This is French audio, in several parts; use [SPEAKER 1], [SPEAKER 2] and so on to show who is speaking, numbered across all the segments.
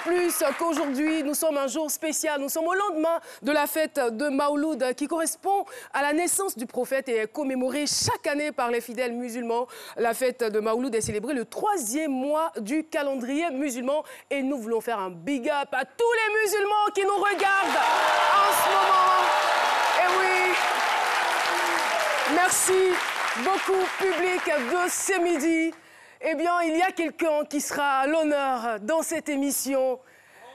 [SPEAKER 1] plus qu'aujourd'hui, nous sommes un jour spécial. Nous sommes au lendemain de la fête de Mawlud qui correspond à la naissance du prophète et est commémorée chaque année par les fidèles musulmans. La fête de Mawlud est célébrée le 3e mois du calendrier musulman et nous voulons faire un big up à tous les musulmans qui nous regardent en ce moment. Et oui, merci beaucoup public de ce midi. Eh bien, il y a quelqu'un qui sera à l'honneur dans cette émission.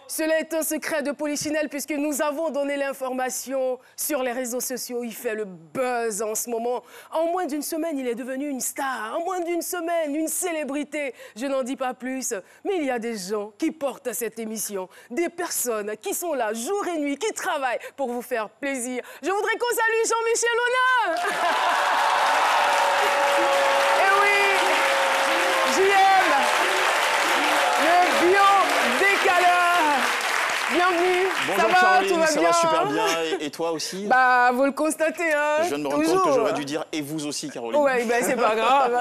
[SPEAKER 1] Cela est un secret de Polichinelle puisque nous avons donné l'information sur les réseaux sociaux. Il fait le buzz en ce moment. En moins d'une semaine, il est devenu une star. En moins d'une semaine, une célébrité. Je n'en dis pas plus. Mais il y a des gens qui portent cette émission. Des personnes qui sont là jour et nuit, qui travaillent pour vous faire plaisir. Je voudrais qu'on salue Jean-Michel Honneur. Eh oui, JM, le bio-décaleur. Bienvenue.
[SPEAKER 2] Bonjour
[SPEAKER 1] ça va,
[SPEAKER 2] Caroline,
[SPEAKER 1] tout va
[SPEAKER 2] ça
[SPEAKER 1] bien,
[SPEAKER 2] va super bien. Et toi aussi?
[SPEAKER 1] Bah, vous le constatez, hein.
[SPEAKER 2] Je viens de me rendre compte que j'aurais dû dire « et vous aussi, Caroline ».
[SPEAKER 1] Ouais, ben c'est pas grave.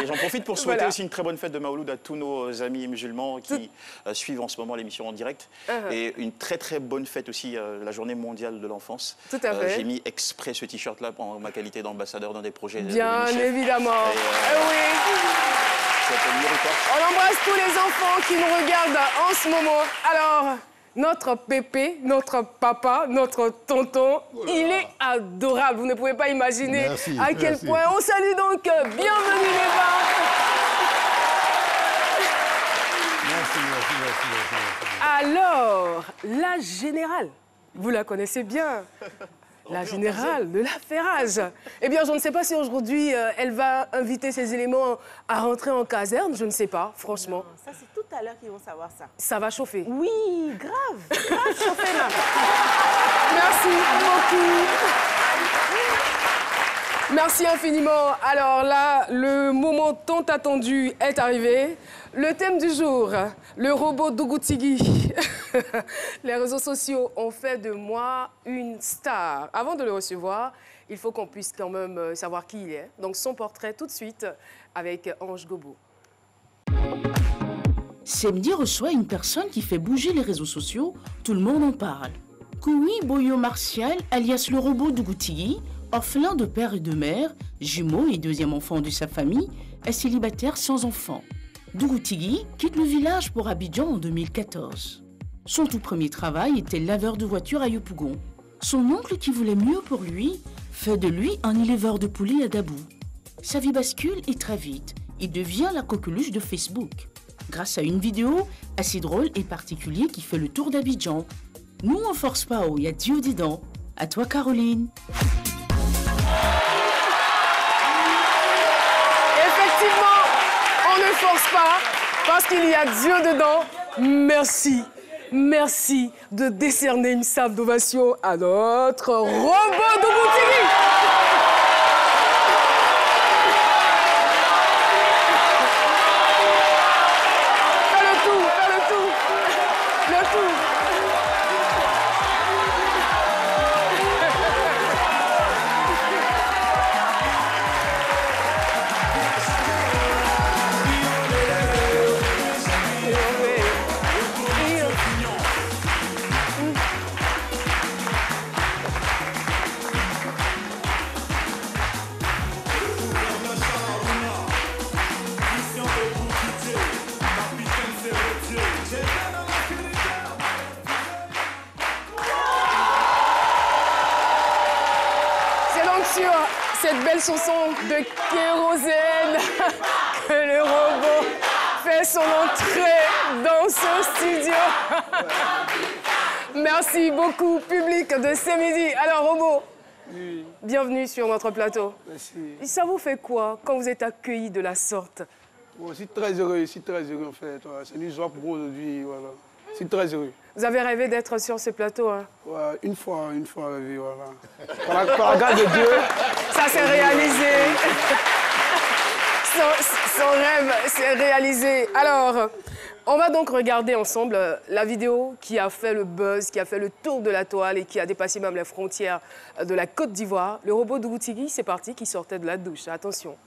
[SPEAKER 2] Et j'en profite pour souhaiter
[SPEAKER 1] Voilà.
[SPEAKER 2] aussi une très bonne fête de Mawlud à tous nos amis musulmans qui suivent en ce moment l'émission en direct. Et une très très bonne fête aussi, la journée mondiale de l'enfance.
[SPEAKER 1] Tout à fait.
[SPEAKER 2] J'ai mis exprès ce t-shirt-là en ma qualité d'ambassadeur d'un des projets.
[SPEAKER 1] Bien évidemment.
[SPEAKER 2] Et,
[SPEAKER 1] Oui. On embrasse tous les enfants qui nous regardent en ce moment. Alors, notre pépé, notre papa, notre tonton, il est adorable. Vous ne pouvez pas imaginer à quel point. On salue donc bienvenue les bas.
[SPEAKER 3] Merci.
[SPEAKER 1] Alors, la générale, vous la connaissez bien. La générale de l'affairage. Eh bien, je ne sais pas si aujourd'hui, elle va inviter ses éléments à rentrer en caserne. Je ne sais pas, franchement.
[SPEAKER 3] Non, ça, c'est tout à l'heure qu'ils vont savoir ça.
[SPEAKER 1] Ça va chauffer.
[SPEAKER 3] Oui, grave chauffer, là.
[SPEAKER 1] Merci beaucoup. Merci infiniment. Alors là, le moment tant attendu est arrivé. Le thème du jour, le robot Dougou-Tigui. Les réseaux sociaux ont fait de moi une star. Avant de le recevoir, il faut qu'on puisse quand même savoir qui il est. Donc son portrait tout de suite avec Ange Gobo.
[SPEAKER 4] Samedi reçoit une personne qui fait bouger les réseaux sociaux, tout le monde en parle. Koui Boyo Martial, alias le robot Dougou-Tigui, orphelin de père et de mère, jumeau et deuxième enfant de sa famille, est célibataire sans enfant. Dougou-Tigui quitte le village pour Abidjan en 2014. Son tout premier travail était laveur de voiture à Yopougon. Son oncle, qui voulait mieux pour lui, fait de lui un éleveur de poulets à Dabou. Sa vie bascule et très vite, il devient la coqueluche de Facebook. Grâce à une vidéo assez drôle et particulière qui fait le tour d'Abidjan. Nous, on force pas, il y a Dieu dedans. À toi, Caroline.
[SPEAKER 1] Effectivement, on ne force pas parce qu'il y a Dieu dedans. Merci. Merci de décerner une salve d'ovation à notre robot Dougou-Tigui. Fais le tout. Le tout. Cette belle chanson de Kérosène que le robot fait son entrée dans ce studio. Merci beaucoup, public de ce midi. Alors, robot, bienvenue sur notre plateau.
[SPEAKER 5] Merci.
[SPEAKER 1] Ça vous fait quoi quand vous êtes accueilli de la sorte?
[SPEAKER 5] Bon, je suis très heureux en fait. C'est une joie pour moi aujourd'hui. Voilà. Je suis très heureux.
[SPEAKER 1] Vous avez rêvé d'être sur ce plateau, hein?
[SPEAKER 5] Ouais, une fois rêvé, voilà. Par la grâce de Dieu.
[SPEAKER 1] Ça s'est réalisé. Son rêve s'est réalisé. Alors, on va donc regarder ensemble la vidéo qui a fait le buzz, qui a fait le tour de la toile et qui a dépassé même les frontières de la Côte d'Ivoire. Le robot Dougou-Tigui, c'est parti, qui sortait de la douche. Attention.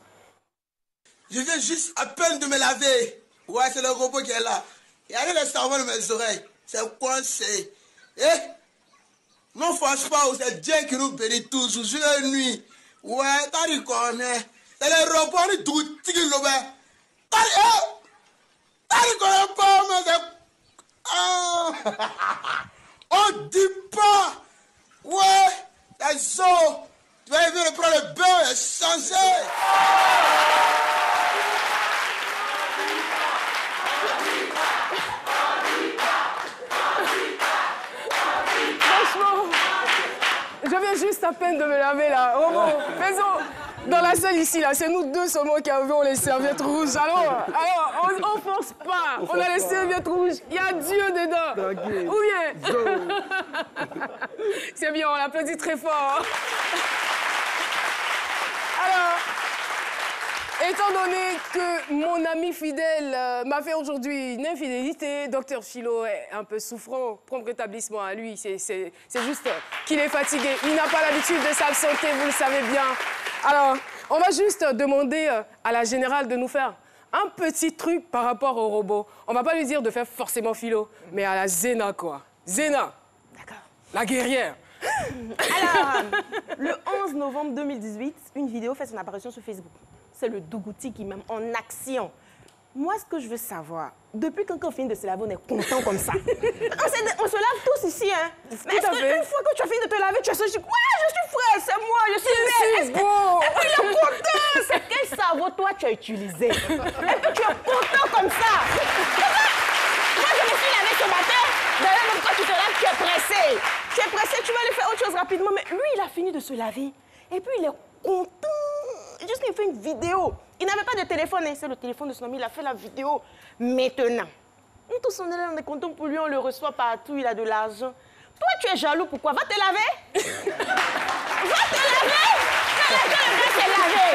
[SPEAKER 6] Je viens juste à peine de me laver. Ouais, c'est le robot qui est là. Il y a des savons dans mes oreilles. C'est coincé. Eh? Non, fâche pas, c'est Dieu qui nous bénit tous, jour et nuit. Ouais, t'as dit qu'on est. C'est les robots, on est tout, t'as dit qu'on est pas, mais c'est... Ah! On dit pas! Ouais! Les os! Tu vas venir prendre le beurre et changer!
[SPEAKER 1] Je viens juste à peine de me laver là. Robo, faisons. Dans la salle ici, là, c'est nous deux seulement qui avons les serviettes rouges. Alors on force pas. On a les serviettes rouges. Il y a Dieu dedans. Ou bien. C'est bien, on l'applaudit très fort. Alors, étant donné que mon ami fidèle m'a fait aujourd'hui une infidélité, Dr Philo est un peu souffrant, prompt rétablissement à lui. C'est juste qu'il est fatigué. Il n'a pas l'habitude de s'absenter, vous le savez bien. Alors, on va juste demander à la générale de nous faire un petit truc par rapport au robot. On va pas lui dire de faire forcément Philo, mais à la Zena, quoi. Zena.
[SPEAKER 3] D'accord.
[SPEAKER 1] La guerrière.
[SPEAKER 3] Alors, le 11 novembre 2018, une vidéo fait son apparition sur Facebook. C'est le Dougouti qui m'aime en action. Moi, ce que je veux savoir, depuis quand on finit de se laver, on est content comme ça. On se lave tous ici, hein. Mais est-ce qu'une fois que tu as fini de te laver, tu as senti, ouais, je suis fraîche, c'est moi, je suis belle.
[SPEAKER 1] Bon.
[SPEAKER 3] Et puis il est content. C'est quel cerveau, toi, tu as utilisé? Et puis tu es content comme ça. Moi, je me suis lavé ce matin. D'ailleurs, même quand tu te laves, tu es pressé. Tu es pressé, tu vas aller faire autre chose rapidement. Mais lui, il a fini de se laver. Et puis il est content. Juste, il fait une vidéo. Il n'avait pas de téléphone, hein. C'est le téléphone de son ami, il a fait la vidéo. Maintenant, nous tous on est là, on est contents pour lui, on le reçoit partout, il a de l'argent. Toi, tu es jaloux, pourquoi? Va te laver. Va te laver. Que le gars s'est lavé.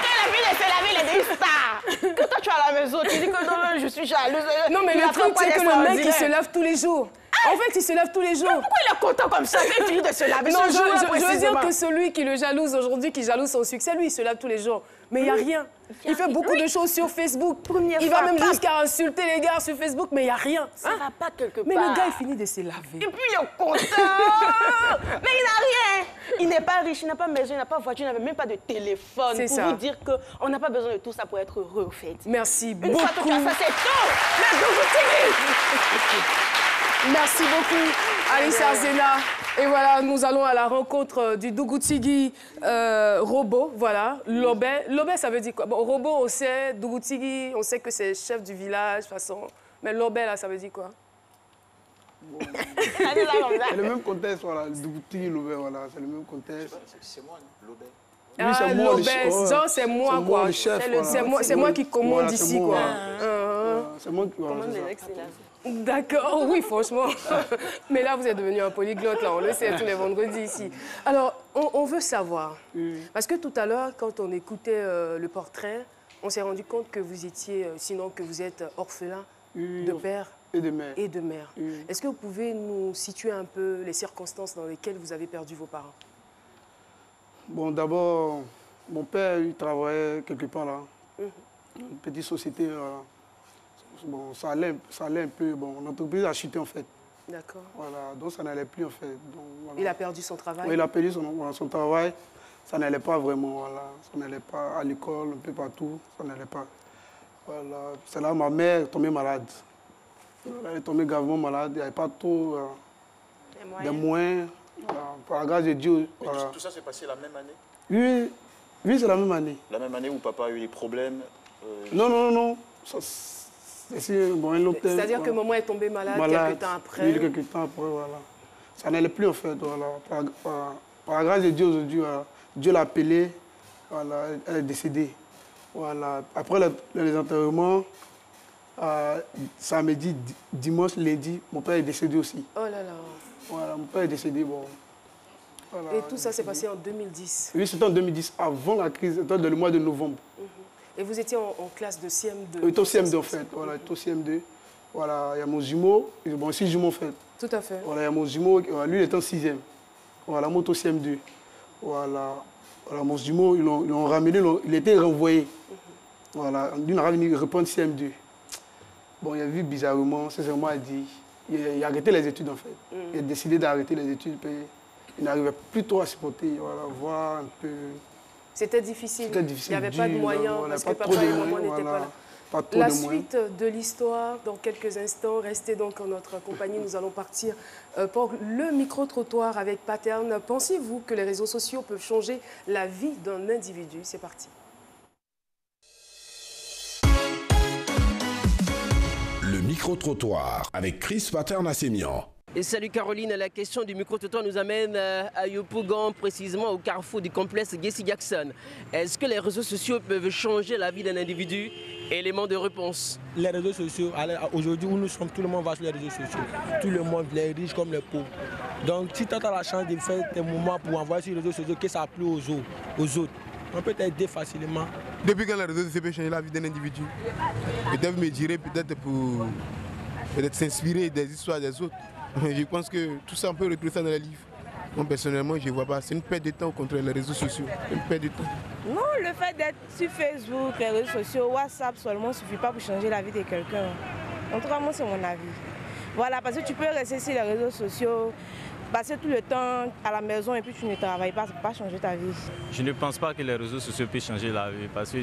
[SPEAKER 3] Que la fille de se laver, il est des stars. Que toi, tu es à la maison, tu dis que non, je suis jalouse.
[SPEAKER 1] Non, mais le truc, c'est que le mec, il se lave tous les jours. En fait, il se lave tous les jours.
[SPEAKER 3] Mais pourquoi il est content comme ça? Il finit de se laver.
[SPEAKER 1] Non, je veux dire que celui qui le jalouse aujourd'hui, qui jalouse son succès, lui, il se lave tous les jours. Mais il n'y a rien. Il fait beaucoup de choses sur Facebook. Il va même jusqu'à insulter les gars sur Facebook, mais il n'y a rien.
[SPEAKER 3] Ça va pas quelque part.
[SPEAKER 1] Mais le gars, il finit de se laver.
[SPEAKER 3] Et puis il est content. Mais il n'a rien. Il n'est pas riche, il n'a pas maison, il n'a pas voiture, il n'avait même pas de téléphone.
[SPEAKER 1] C'est
[SPEAKER 3] pour
[SPEAKER 1] ça.
[SPEAKER 3] vous dire qu'on n'a pas besoin de tout ça pour être heureux, au fait.
[SPEAKER 1] Merci beaucoup.
[SPEAKER 3] Une fois que tu as ça, c'est tout. Le Dougouti.
[SPEAKER 1] Merci beaucoup, Alissa Zena. Et voilà, nous allons à la rencontre du Dougoutigui robot, voilà, Lobé. Lobé, ça veut dire quoi? Bon, robot, on sait, Dougoutigui, on sait que c'est chef du village, de toute façon. Mais Lobé, là, ça veut dire quoi?
[SPEAKER 5] Bon. C'est le même contexte, voilà, le Dougoutigui, Lobé, voilà, c'est le même contexte.
[SPEAKER 2] C'est moi, Lobé.
[SPEAKER 5] Oui, c'est moi,
[SPEAKER 1] Lobé, genre, c'est moi, quoi. C'est moi qui commande ici, quoi.
[SPEAKER 5] C'est moi qui
[SPEAKER 3] Commande les ex, c'est là.
[SPEAKER 1] D'accord, oui, franchement. Mais là, vous êtes devenu un polyglotte, là, on le sait tous les vendredis ici. Alors, on veut savoir, parce que tout à l'heure, quand on écoutait le portrait, on s'est rendu compte que vous étiez, sinon que vous êtes orphelin de père
[SPEAKER 5] et de mère.
[SPEAKER 1] Et de mère. Est-ce que vous pouvez nous situer un peu les circonstances dans lesquelles vous avez perdu vos parents?
[SPEAKER 5] Bon, d'abord, mon père, il travaillait quelque part là, une petite société. Bon, ça allait un peu. Bon, l'entreprise a chuté en fait.
[SPEAKER 1] D'accord.
[SPEAKER 5] Voilà, donc ça n'allait plus en fait. Donc, voilà.
[SPEAKER 1] Il a perdu son travail?
[SPEAKER 5] Oui, il a perdu son travail. Ça n'allait pas vraiment, voilà. Ça n'allait pas à l'école, un peu partout. Ça n'allait pas. Voilà. C'est là ma mère est tombée malade. Elle est tombée gravement malade. Il n'y avait pas trop de moyens. Voilà. Par la grâce de Dieu. Voilà.
[SPEAKER 2] Tout ça s'est passé la même année?
[SPEAKER 5] Oui, oui, c'est la même année.
[SPEAKER 2] La même année où papa a eu des problèmes?
[SPEAKER 5] Non.
[SPEAKER 1] C'est-à-dire que maman est tombée malade quelques temps après?
[SPEAKER 5] Oui, quelques temps après, voilà. Ça n'allait plus en fait, voilà. Par la grâce de Dieu aujourd'hui, voilà. Dieu l'a appelée, voilà, elle est décédée. Voilà. Après les enterrements, samedi, dimanche, lundi, mon père est décédé aussi.
[SPEAKER 1] Oh là là.
[SPEAKER 5] Voilà, mon père est décédé, bon. Voilà,
[SPEAKER 1] et tout ça s'est passé en 2010?
[SPEAKER 5] Oui, c'était en 2010, avant la crise, c'était le mois de novembre.
[SPEAKER 1] Et vous étiez en classe de CM2?
[SPEAKER 5] Oui, au CM2 en fait, voilà, au CM2. Voilà, il y a mon jumeau, bon, 6 jumeaux en fait.
[SPEAKER 1] Tout à fait.
[SPEAKER 5] Voilà, il y a mon jumeau, lui il est en 6e. Voilà, moi au CM2. Voilà, mon jumeau, ils l'ont ramené, il était renvoyé. Voilà, lui il a ramené, il reprend CM2. Bon, il a vu bizarrement, sincèrement, il dit, il a arrêté les études en fait. Il a décidé d'arrêter les études, puis il n'arrivait plus trop à supporter, voilà, voir un peu...
[SPEAKER 1] C'était difficile.
[SPEAKER 5] C'était difficile.
[SPEAKER 1] Il n'y avait pas de moyens, parce que papa et maman n'étaient pas là. La suite de l'histoire, dans quelques instants, restez donc en notre compagnie. Nous allons partir pour le micro-trottoir avec Paterne. Pensez-vous que les réseaux sociaux peuvent changer la vie d'un individu? C'est parti.
[SPEAKER 7] Le micro-trottoir avec Chris Paterne-Assémian.
[SPEAKER 8] Et salut Caroline, la question du micro-trottoir nous amène à Yopougon, précisément au carrefour du complexe Jesse Jackson. Est-ce que les réseaux sociaux peuvent changer la vie d'un individu? Élément de réponse.
[SPEAKER 9] Les réseaux sociaux, aujourd'hui où nous sommes, tout le monde va sur les réseaux sociaux. Tout le monde, les riches comme les pauvres. Donc si tu as la chance de faire tes moments pour envoyer sur les réseaux sociaux, que ça plaît aux autres, on peut t'aider facilement.
[SPEAKER 10] Depuis que les réseaux sociaux peuvent changer la vie d'un individu, ils doivent me dire peut-être pour s'inspirer des histoires des autres. Je pense que tout ça, on peut retrouver ça dans les livres. Moi, personnellement, je ne vois pas. C'est une perte de temps contre les réseaux sociaux. Une perte de temps.
[SPEAKER 3] Non, le fait d'être sur Facebook, les réseaux sociaux, WhatsApp seulement ne suffit pas pour changer la vie de quelqu'un. En tout cas, moi, c'est mon avis. Voilà, parce que tu peux rester sur les réseaux sociaux, passer tout le temps à la maison et puis tu ne travailles pas, ça ne peut pas changer ta vie.
[SPEAKER 11] Je ne pense pas que les réseaux sociaux peuvent changer la vie parce que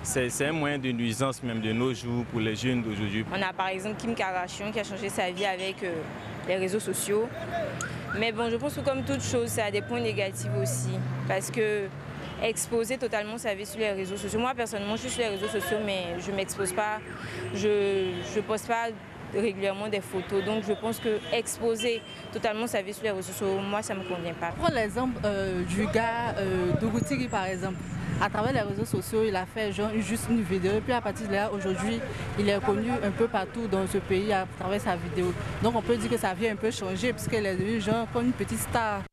[SPEAKER 11] c'est un moyen de nuisance même de nos jours pour les jeunes d'aujourd'hui.
[SPEAKER 12] On a par exemple Kim Kardashian qui a changé sa vie avec les réseaux sociaux. Mais bon, je pense que comme toute chose, ça a des points négatifs aussi. Parce que exposer totalement sa vie sur les réseaux sociaux. Moi, personnellement, je suis sur les réseaux sociaux, mais je ne m'expose pas. Je ne poste pas régulièrement des photos. Donc, je pense que exposer totalement sa vie sur les réseaux sociaux, moi, ça ne me convient pas.
[SPEAKER 13] Prends l'exemple du gars Dougutigi, par exemple. À travers les réseaux sociaux, il a fait juste une vidéo. Et puis à partir de là, aujourd'hui, il est connu un peu partout dans ce pays à travers sa vidéo. Donc on peut dire que sa vie a un peu changé puisqu'elle est devenue comme une petite star.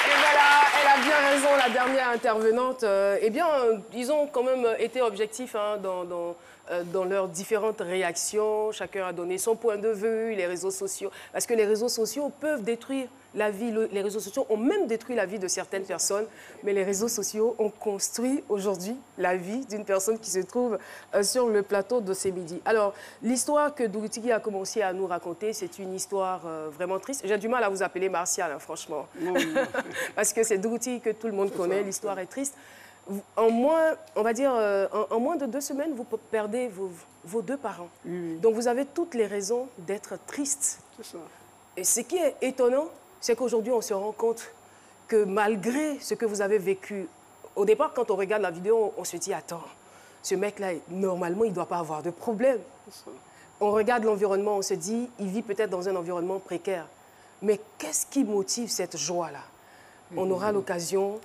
[SPEAKER 1] Et voilà, elle a bien raison, la dernière intervenante. Eh bien, ils ont quand même été objectifs dans leurs différentes réactions. Chacun a donné son point de vue, les réseaux sociaux. Parce que les réseaux sociaux peuvent détruire la vie. Les réseaux sociaux ont même détruit la vie de certaines personnes. Mais les réseaux sociaux ont construit aujourd'hui la vie d'une personne qui se trouve sur le plateau de ce midi. Alors, l'histoire que Dougutigi a commencé à nous raconter, c'est une histoire vraiment triste. J'ai du mal à vous appeler Martial, hein, franchement. Parce que c'est Dougutigi que tout le monde connaît. L'histoire est triste. En moins, on va dire, en moins de 2 semaines, vous perdez vos 2 parents. Donc, vous avez toutes les raisons d'être triste.
[SPEAKER 5] C'est ça.
[SPEAKER 1] Et ce qui est étonnant, c'est qu'aujourd'hui, on se rend compte que malgré ce que vous avez vécu, au départ, quand on regarde la vidéo, on se dit, attends, ce mec-là, normalement, il ne doit pas avoir de problème. On regarde l'environnement, on se dit, il vit peut-être dans un environnement précaire. Mais qu'est-ce qui motive cette joie-là? On aura l'occasion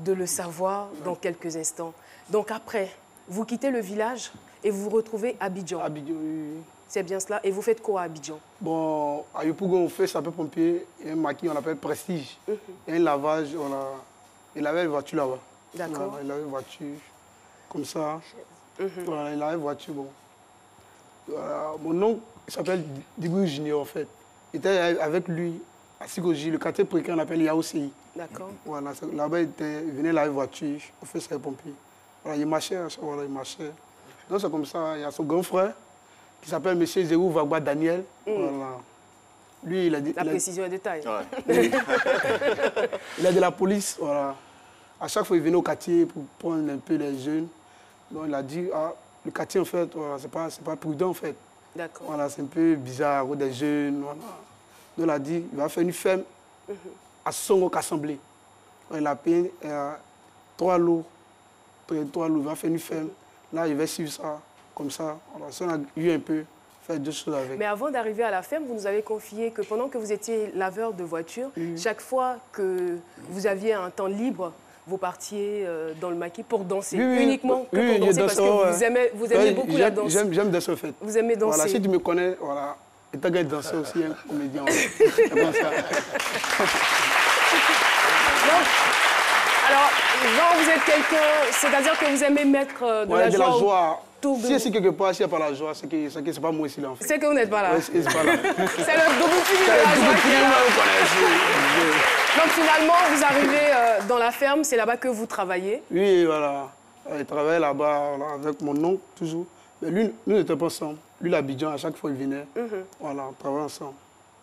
[SPEAKER 1] de le savoir dans quelques instants. Donc après, vous quittez le village et vous vous retrouvez à Abidjan.
[SPEAKER 5] Abidjan, oui.
[SPEAKER 1] C'est bien cela. Et vous faites quoi à Abidjan?
[SPEAKER 5] Bon, à Yopougon, on fait sapeur-pompier. Il y a un maquis, on appelle Prestige. Il y a un lavage, il avait une voiture là-bas.
[SPEAKER 1] D'accord.
[SPEAKER 5] Voilà, il avait une voiture comme ça. Voilà, il avait une voiture, bon. Voilà, mon nom, il s'appelle Digou Junior, en fait. Il était avec lui à Sikoji, le quartier précaire, on appelle Yaousei.
[SPEAKER 1] D'accord.
[SPEAKER 5] Voilà, là-bas, il venait là avec voiture, on fait sapeur-pompier. Voilà, il marchait, voilà, il marchait. Donc c'est comme ça, il y a son grand frère, qui s'appelle M. Zérou Vagba Daniel. Voilà. Lui, il a dit...
[SPEAKER 1] La précision est de taille.
[SPEAKER 5] Ouais. Il a de la police, voilà. À chaque fois, il venait au quartier pour prendre un peu les jeunes. Donc, il a dit, ah, le quartier, en fait, voilà, c'est pas prudent, en fait.
[SPEAKER 1] D'accord.
[SPEAKER 5] Voilà, c'est un peu bizarre, des jeunes, voilà. Donc, il a dit, il va faire une ferme à Songo Assemblée. Il a payé 3 lots. 3 lots, il va faire une ferme. Là, il va suivre ça. Comme ça, on a eu un peu, faire 2 choses avec.
[SPEAKER 1] Mais avant d'arriver à la ferme, vous nous avez confié que pendant que vous étiez laveur de voiture, chaque fois que vous aviez un temps libre, vous partiez dans le maquis pour danser. Uniquement pour danser parce que vous aimez beaucoup la danse.
[SPEAKER 5] J'aime danser en fait.
[SPEAKER 1] Vous aimez danser.
[SPEAKER 5] Voilà, si tu me connais, voilà. Et t'as gagné de danser aussi, un comédien.
[SPEAKER 1] Alors, genre, vous êtes quelqu'un, c'est-à-dire que vous aimez mettre de la joie.
[SPEAKER 5] Si c'est quelque part, s'il n'y a pas la joie, c'est que c'est pas moi ici là en fait.
[SPEAKER 1] C'est que vous n'êtes pas là.
[SPEAKER 5] Ouais, c'est pas là.
[SPEAKER 1] C'est le Dougutigi de la joie qui est là. Donc finalement, vous arrivez dans la ferme, c'est là-bas que vous travaillez.
[SPEAKER 5] Oui, voilà. Il travaillait là-bas voilà, avec mon oncle, toujours. Mais lui, nous n'étions pas ensemble. Lui, l'Abidjan, à chaque fois, il venait. Voilà, on travaillait ensemble.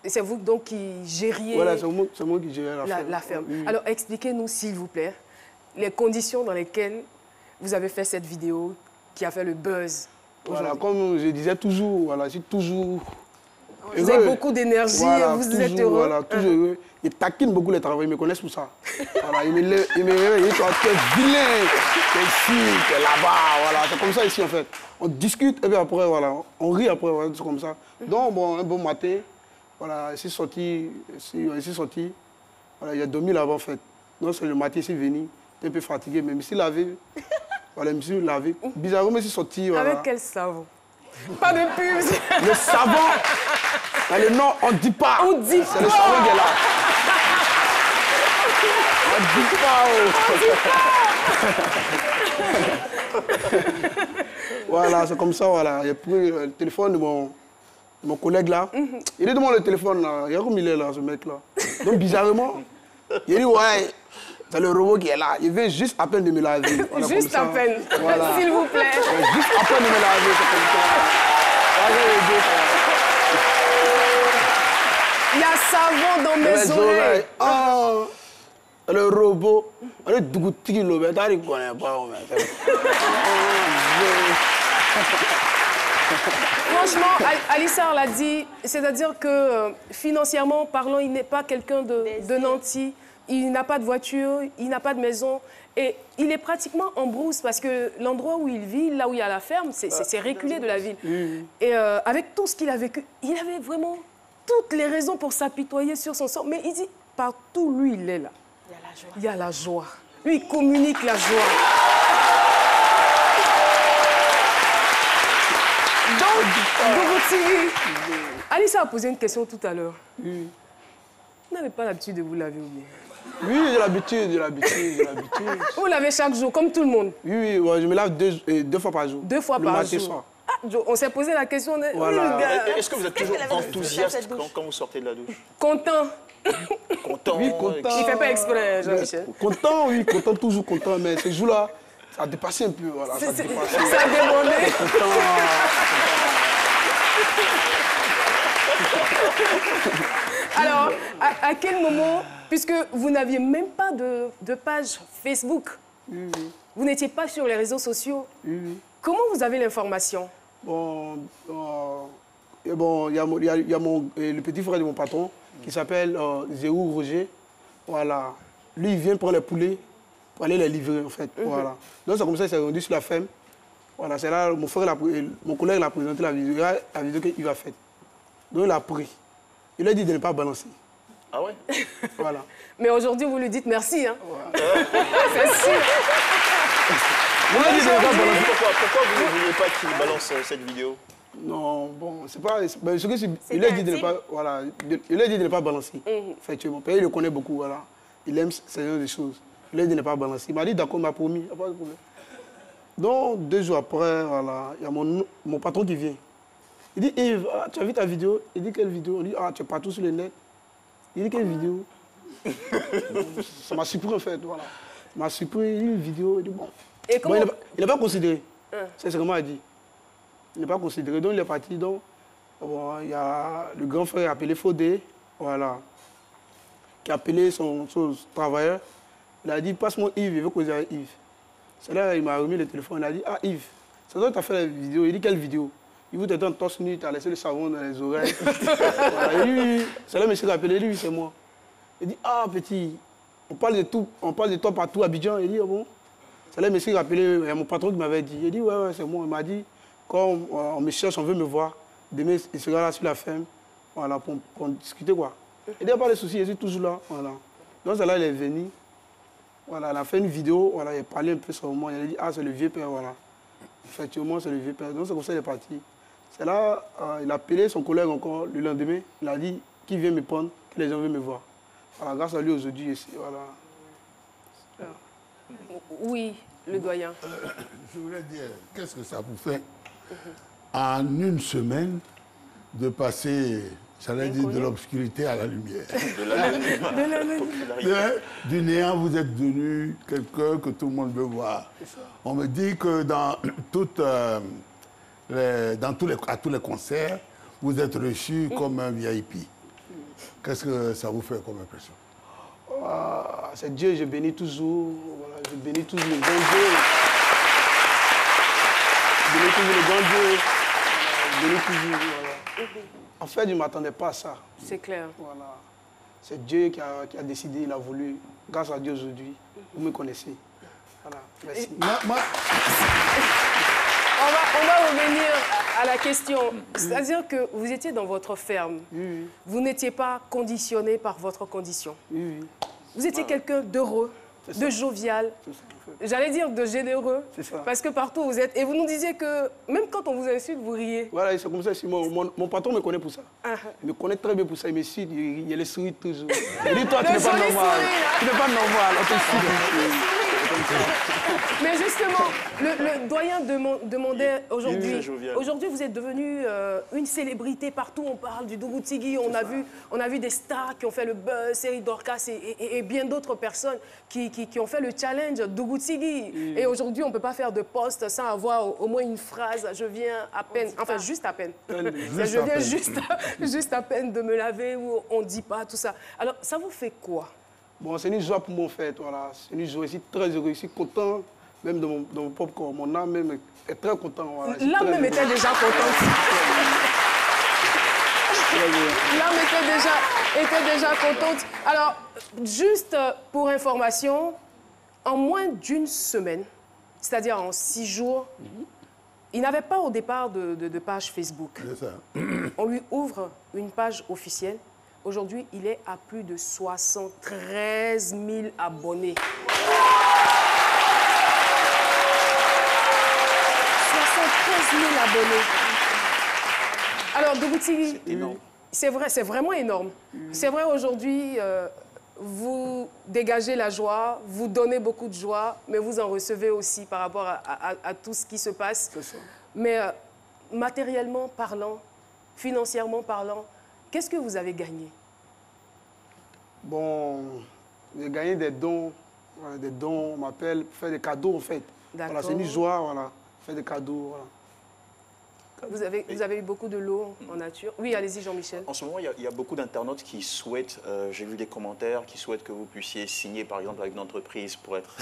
[SPEAKER 1] Et c'est vous donc qui gériez
[SPEAKER 5] voilà, c'est moi qui gérais
[SPEAKER 1] la ferme.
[SPEAKER 5] Oui.
[SPEAKER 1] Alors, expliquez-nous, s'il vous plaît, les conditions dans lesquelles vous avez fait cette vidéo qui a fait le buzz.
[SPEAKER 5] Voilà, comme je disais toujours, voilà, j'ai toujours...
[SPEAKER 1] Vous avez beaucoup d'énergie,
[SPEAKER 5] voilà,
[SPEAKER 1] vous êtes heureux.
[SPEAKER 5] Voilà, toujours heureux. Ils taquinent beaucoup les travailleurs, ils me connaissent pour ça. Voilà, ils me réveillent, ils disent, tu es vilain, tu es ici, tu es là-bas, voilà. C'est comme ça ici, en fait. On discute, et puis après, voilà, on rit après, voilà, c'est comme ça. Donc, bon, un bon matin, voilà, il s'est sorti, voilà, il a dormi là-bas, en fait. Donc, c'est le matin, il s'est venu, il était un peu fatigué, mais il s'est lavé. Voilà, je me suis lavé. Bizarrement, il s'est sorti, voilà.
[SPEAKER 1] Avec quel savon? Pas de pub.
[SPEAKER 5] Le savon, le nom, on ne dit pas.
[SPEAKER 1] On dit pas.
[SPEAKER 5] C'est le savon qui est là. On ne dit pas. Voilà, c'est comme ça, voilà. J'ai pris le téléphone de mon collègue là. Il est devant le téléphone là. Il y a comme il est là, ce mec là. Donc bizarrement, il dit ouais, c'est le robot qui est là. Il vient juste à peine de me laver. Voilà,
[SPEAKER 1] juste à peine,
[SPEAKER 5] voilà.
[SPEAKER 1] S'il vous plaît.
[SPEAKER 5] Juste à peine de me laver, c'est comme ça.
[SPEAKER 1] Il y a savon dans mes oreilles.
[SPEAKER 5] Oh, le robot. Le dougouti, le robot, tu ne connais pas.
[SPEAKER 1] Franchement, Alissar l'a dit, c'est-à-dire que financièrement parlant, il n'est pas quelqu'un de nanti. Il n'a pas de voiture, il n'a pas de maison. Et il est pratiquement en brousse parce que l'endroit où il vit, là où il y a la ferme, c'est reculé de la ville. Et avec tout ce qu'il a vécu, il avait vraiment toutes les raisons pour s'apitoyer sur son sort. Mais il dit, partout, lui, il est là. Il y a la joie. Lui, il communique la joie. Donc, Alissa a posé une question tout à l'heure. Vous n'avez pas l'habitude de vous laver ou bien?
[SPEAKER 5] Oui, j'ai l'habitude,
[SPEAKER 1] Vous lavez chaque jour, comme tout le monde?
[SPEAKER 5] Oui, ouais, je me lave deux fois par jour.
[SPEAKER 1] 2 fois par jour.
[SPEAKER 5] Soir.
[SPEAKER 1] Ah, on s'est posé la question.
[SPEAKER 5] Voilà.
[SPEAKER 2] Est-ce que vous êtes toujours enthousiaste quand vous sortez de la douche?
[SPEAKER 1] Content.
[SPEAKER 2] Content.
[SPEAKER 5] Oui, content.
[SPEAKER 1] Il ne fait pas exprès, Jean-Michel.
[SPEAKER 5] Content, oui, content, toujours content. Mais ces jours-là, ça a dépassé un peu. Voilà, ça a dépassé.
[SPEAKER 1] Ça a débordé. Alors, à quel moment, puisque vous n'aviez même pas de page Facebook, vous n'étiez pas sur les réseaux sociaux, comment vous avez l'information?
[SPEAKER 5] Bon, il y a le petit frère de mon patron qui s'appelle Zéhou Roger. Voilà. Lui, il vient prendre les poulets pour aller les livrer, en fait. Voilà. Donc, c'est comme ça qu'il s'est rendu sur la ferme. Voilà, c'est là, mon collègue a présenté la vidéo qu'il a faite. Donc, il a pris. Il a dit de ne pas balancer.
[SPEAKER 2] Ah ouais?
[SPEAKER 5] Voilà.
[SPEAKER 1] Mais aujourd'hui, vous lui dites merci, hein?
[SPEAKER 5] Ouais.
[SPEAKER 1] C'est sûr.
[SPEAKER 2] Pourquoi vous ne voulez pas qu'il balance cette vidéo?
[SPEAKER 5] Non, bon, c'est pas... Il a dit de ne pas... Voilà, il a dit de ne pas balancer, effectivement. Il le connaît beaucoup, voilà. Il aime ce genre de choses. Il a dit de ne pas balancer. Il m'a dit d'accord, il m'a promis, il n'y a pas de problème. Donc, 2 jours après, voilà, il y a mon patron qui vient. Il dit, Yves, tu as vu ta vidéo? Il dit, quelle vidéo? On dit, tu es partout sur le net. Il dit, quelle vidéo? Ça m'a surpris, en fait, voilà. Il m'a surpris, il dit, une vidéo. Il dit, bon.
[SPEAKER 1] Et comment...
[SPEAKER 5] Bon, il n'a pas considéré. C'est ce que moi a dit. Il n'a pas considéré. Donc, il est parti. Donc, bon, il y a le grand frère appelé Fodé, voilà, qui a appelé son travailleur. Il a dit, passe-moi Yves, il veut causer avec Yves. C'est là il m'a remis le téléphone. Il a dit, ah, Yves, c'est toi qui as fait la vidéo. Il dit, quelle vidéo? Il vous t'étais en torse nu, tu as laissé le savon dans les oreilles. Voilà, lui, c'est là monsieur qui a appelé, lui, c'est moi. Il dit, ah, petit, on parle de toi partout à Abidjan. Il dit, ah bon? C'est là monsieur qui a appelé, il y a mon patron qui m'avait dit. Il dit, ouais, c'est moi. Il m'a dit, quand on me cherche, on veut me voir, demain, il sera là sur la ferme, voilà, pour discuter, quoi. Il n'y a pas de soucis, je suis toujours là, voilà. Donc, c'est là, il est venu. Voilà, il a fait une vidéo, voilà, il a parlé un peu sur moi. Il a dit, ah, c'est le vieux père, voilà. Effectivement, c'est le vieux père. Donc, c'est comme ça qu'il est parti. C'est là, il a appelé son collègue encore le lendemain. Il a dit, qui vient me prendre, que les gens veulent me voir. Voilà, grâce à lui, aujourd'hui, ici, voilà.
[SPEAKER 1] Oui, le doyen.
[SPEAKER 14] Je voulais dire, qu'est-ce que ça vous fait en une semaine de passer J'allais dire de l'obscurité à la lumière.
[SPEAKER 1] De
[SPEAKER 14] du néant, vous êtes devenu quelqu'un que tout le monde veut voir. On me dit que dans à tous les concerts, vous êtes reçu comme un VIP. Qu'est-ce que ça vous fait comme impression?
[SPEAKER 5] C'est Dieu, je bénis toujours. Voilà, je bénis toujours le grand Dieu. Je bénis toujours le grand Dieu. Je bénis toujours. Voilà. En fait, je ne m'attendais pas à ça.
[SPEAKER 1] C'est clair.
[SPEAKER 5] Voilà. C'est Dieu qui a décidé, il a voulu. Grâce à Dieu aujourd'hui, vous me connaissez. Voilà. Merci.
[SPEAKER 1] On va revenir à la question. C'est-à-dire que vous étiez dans votre ferme. Vous n'étiez pas conditionné par votre condition. Vous étiez quelqu'un d'heureux, de jovial. J'allais dire de généreux. Parce que partout où vous êtes. Et vous nous disiez que même quand on vous insulte, vous riez.
[SPEAKER 5] Voilà, c'est comme ça. Mon patron me connaît pour ça. Il me connaît très bien pour ça. Il me suit, il le sourit toujours. Il dit, toi, tu n'es pas normal. Tu n'es pas normal. On te suit.
[SPEAKER 1] Mais justement, le doyen demandait aujourd'hui, vous êtes devenu une célébrité partout. On parle du Dougou Tigui, on a vu des stars qui ont fait le buzz, Série Dorcas et bien d'autres personnes qui ont fait le challenge Dougou Tigui. Et aujourd'hui, on ne peut pas faire de post sans avoir au moins une phrase. Je viens à peine, enfin juste à peine. Je viens juste à peine de me laver ou on ne dit pas tout ça. Alors, ça vous fait quoi?
[SPEAKER 5] Bon, c'est une joie pour moi, en fait. Voilà. C'est une joie. Je suis très heureux, je suis content, même de mon propre corps. Mon âme même est très content. Voilà.
[SPEAKER 1] L'âme même était déjà contente. L'âme était déjà contente. Alors, juste pour information, en moins d'une semaine, c'est-à-dire en 6 jours, il n'avait pas au départ de page Facebook.
[SPEAKER 14] C'est ça.
[SPEAKER 1] On lui ouvre une page officielle. Aujourd'hui, il est à plus de 73 000 abonnés. 73 000 abonnés. Alors, Dougou Tigui, c'est vrai, c'est vraiment énorme. C'est vrai, aujourd'hui, vous dégagez la joie, vous donnez beaucoup de joie, mais vous en recevez aussi par rapport à tout ce qui se passe. Mais matériellement parlant, financièrement parlant, qu'est-ce que vous avez gagné?
[SPEAKER 5] Bon, j'ai gagné des dons. Voilà, des dons, on m'appelle pour faire des cadeaux, en fait. Voilà, c'est une joie, voilà, faire des cadeaux. Voilà.
[SPEAKER 1] Vous avez eu beaucoup de lots en nature. Oui, allez-y, Jean-Michel.
[SPEAKER 2] En ce moment, il y a beaucoup d'internautes qui souhaitent, j'ai vu des commentaires, qui souhaitent que vous puissiez signer, par exemple, avec une entreprise pour être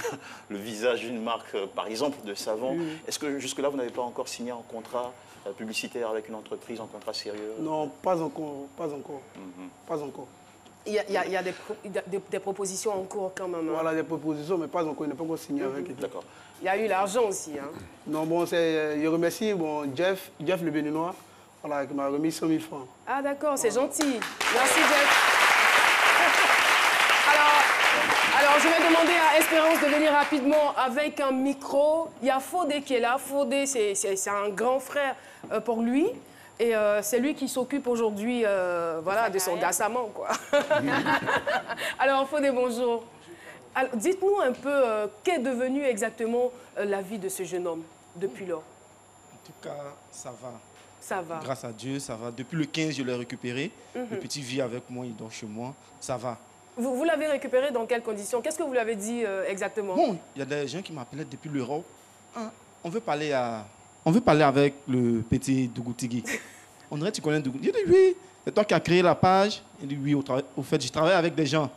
[SPEAKER 2] le visage d'une marque, par exemple, de savon. Est-ce que jusque-là, vous n'avez pas encore signé un contrat publicitaire avec une entreprise, un contrat sérieux?
[SPEAKER 5] Non, pas encore, pas encore, pas encore.
[SPEAKER 1] Il y a des propositions en cours quand même. Hein.
[SPEAKER 5] Voilà, des propositions, mais pas encore, il n'est pas encore signé avec.
[SPEAKER 2] D'accord.
[SPEAKER 1] Il y a eu l'argent aussi. Hein.
[SPEAKER 5] Non, bon, je remercie Jeff le Béninois, voilà, qui m'a remis 100 000 francs.
[SPEAKER 1] Ah d'accord, c'est gentil. Merci Jeff. Alors, je vais demander à Espérance de venir rapidement avec un micro. Il y a Fodé qui est là. Fodé, c'est un grand frère pour lui. Et c'est lui qui s'occupe aujourd'hui voilà, de son gassaman, quoi. Alors, Fodé, bonjour. Dites-nous un peu qu'est devenue exactement la vie de ce jeune homme depuis lors.
[SPEAKER 9] En tout cas, ça va.
[SPEAKER 1] Ça va.
[SPEAKER 9] Grâce à Dieu, ça va. Depuis le 15, je l'ai récupéré. Le petit vit avec moi, il dort chez moi. Ça va.
[SPEAKER 1] Vous l'avez récupéré dans quelles conditions? Qu'est-ce que vous lui avez dit exactement?
[SPEAKER 9] Bon, il y a des gens qui m'appelaient depuis l'Europe. On veut parler avec le petit Dougou Tigui. On dirait que tu connais Dougou. Il dit oui. C'est toi qui as créé la page. Il dit oui, au fait, je travaille avec des gens.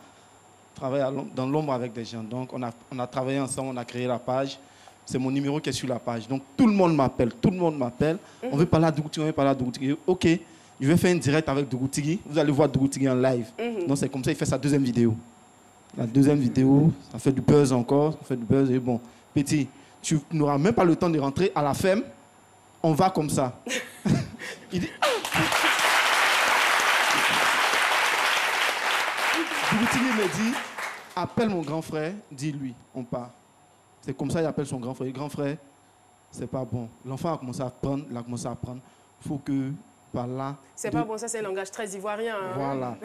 [SPEAKER 9] Je travaille dans l'ombre avec des gens. Donc, on a travaillé ensemble, on a créé la page. C'est mon numéro qui est sur la page. Donc, tout le monde m'appelle. Tout le monde m'appelle. On veut parler à Dougou Tigui, on veut parler à Dougou Tigui. OK, je vais faire une direct avec Dougou Tigui. Vous allez voir Dougou Tigui en live. Donc, c'est comme ça, il fait sa deuxième vidéo. La deuxième vidéo, ça fait du buzz encore. Ça fait du buzz. Et bon, petit, tu n'auras même pas le temps de rentrer à la ferme. On va comme ça. Il dit... Dougou Tigui me dit, appelle mon grand frère, dis-lui, on part. C'est comme ça qu'il appelle son grand frère. Le grand frère, c'est pas bon. L'enfant a commencé à apprendre, il a commencé à apprendre. Il faut que, par là...
[SPEAKER 1] C'est pas bon, ça c'est un langage très ivoirien. Hein.
[SPEAKER 9] Voilà.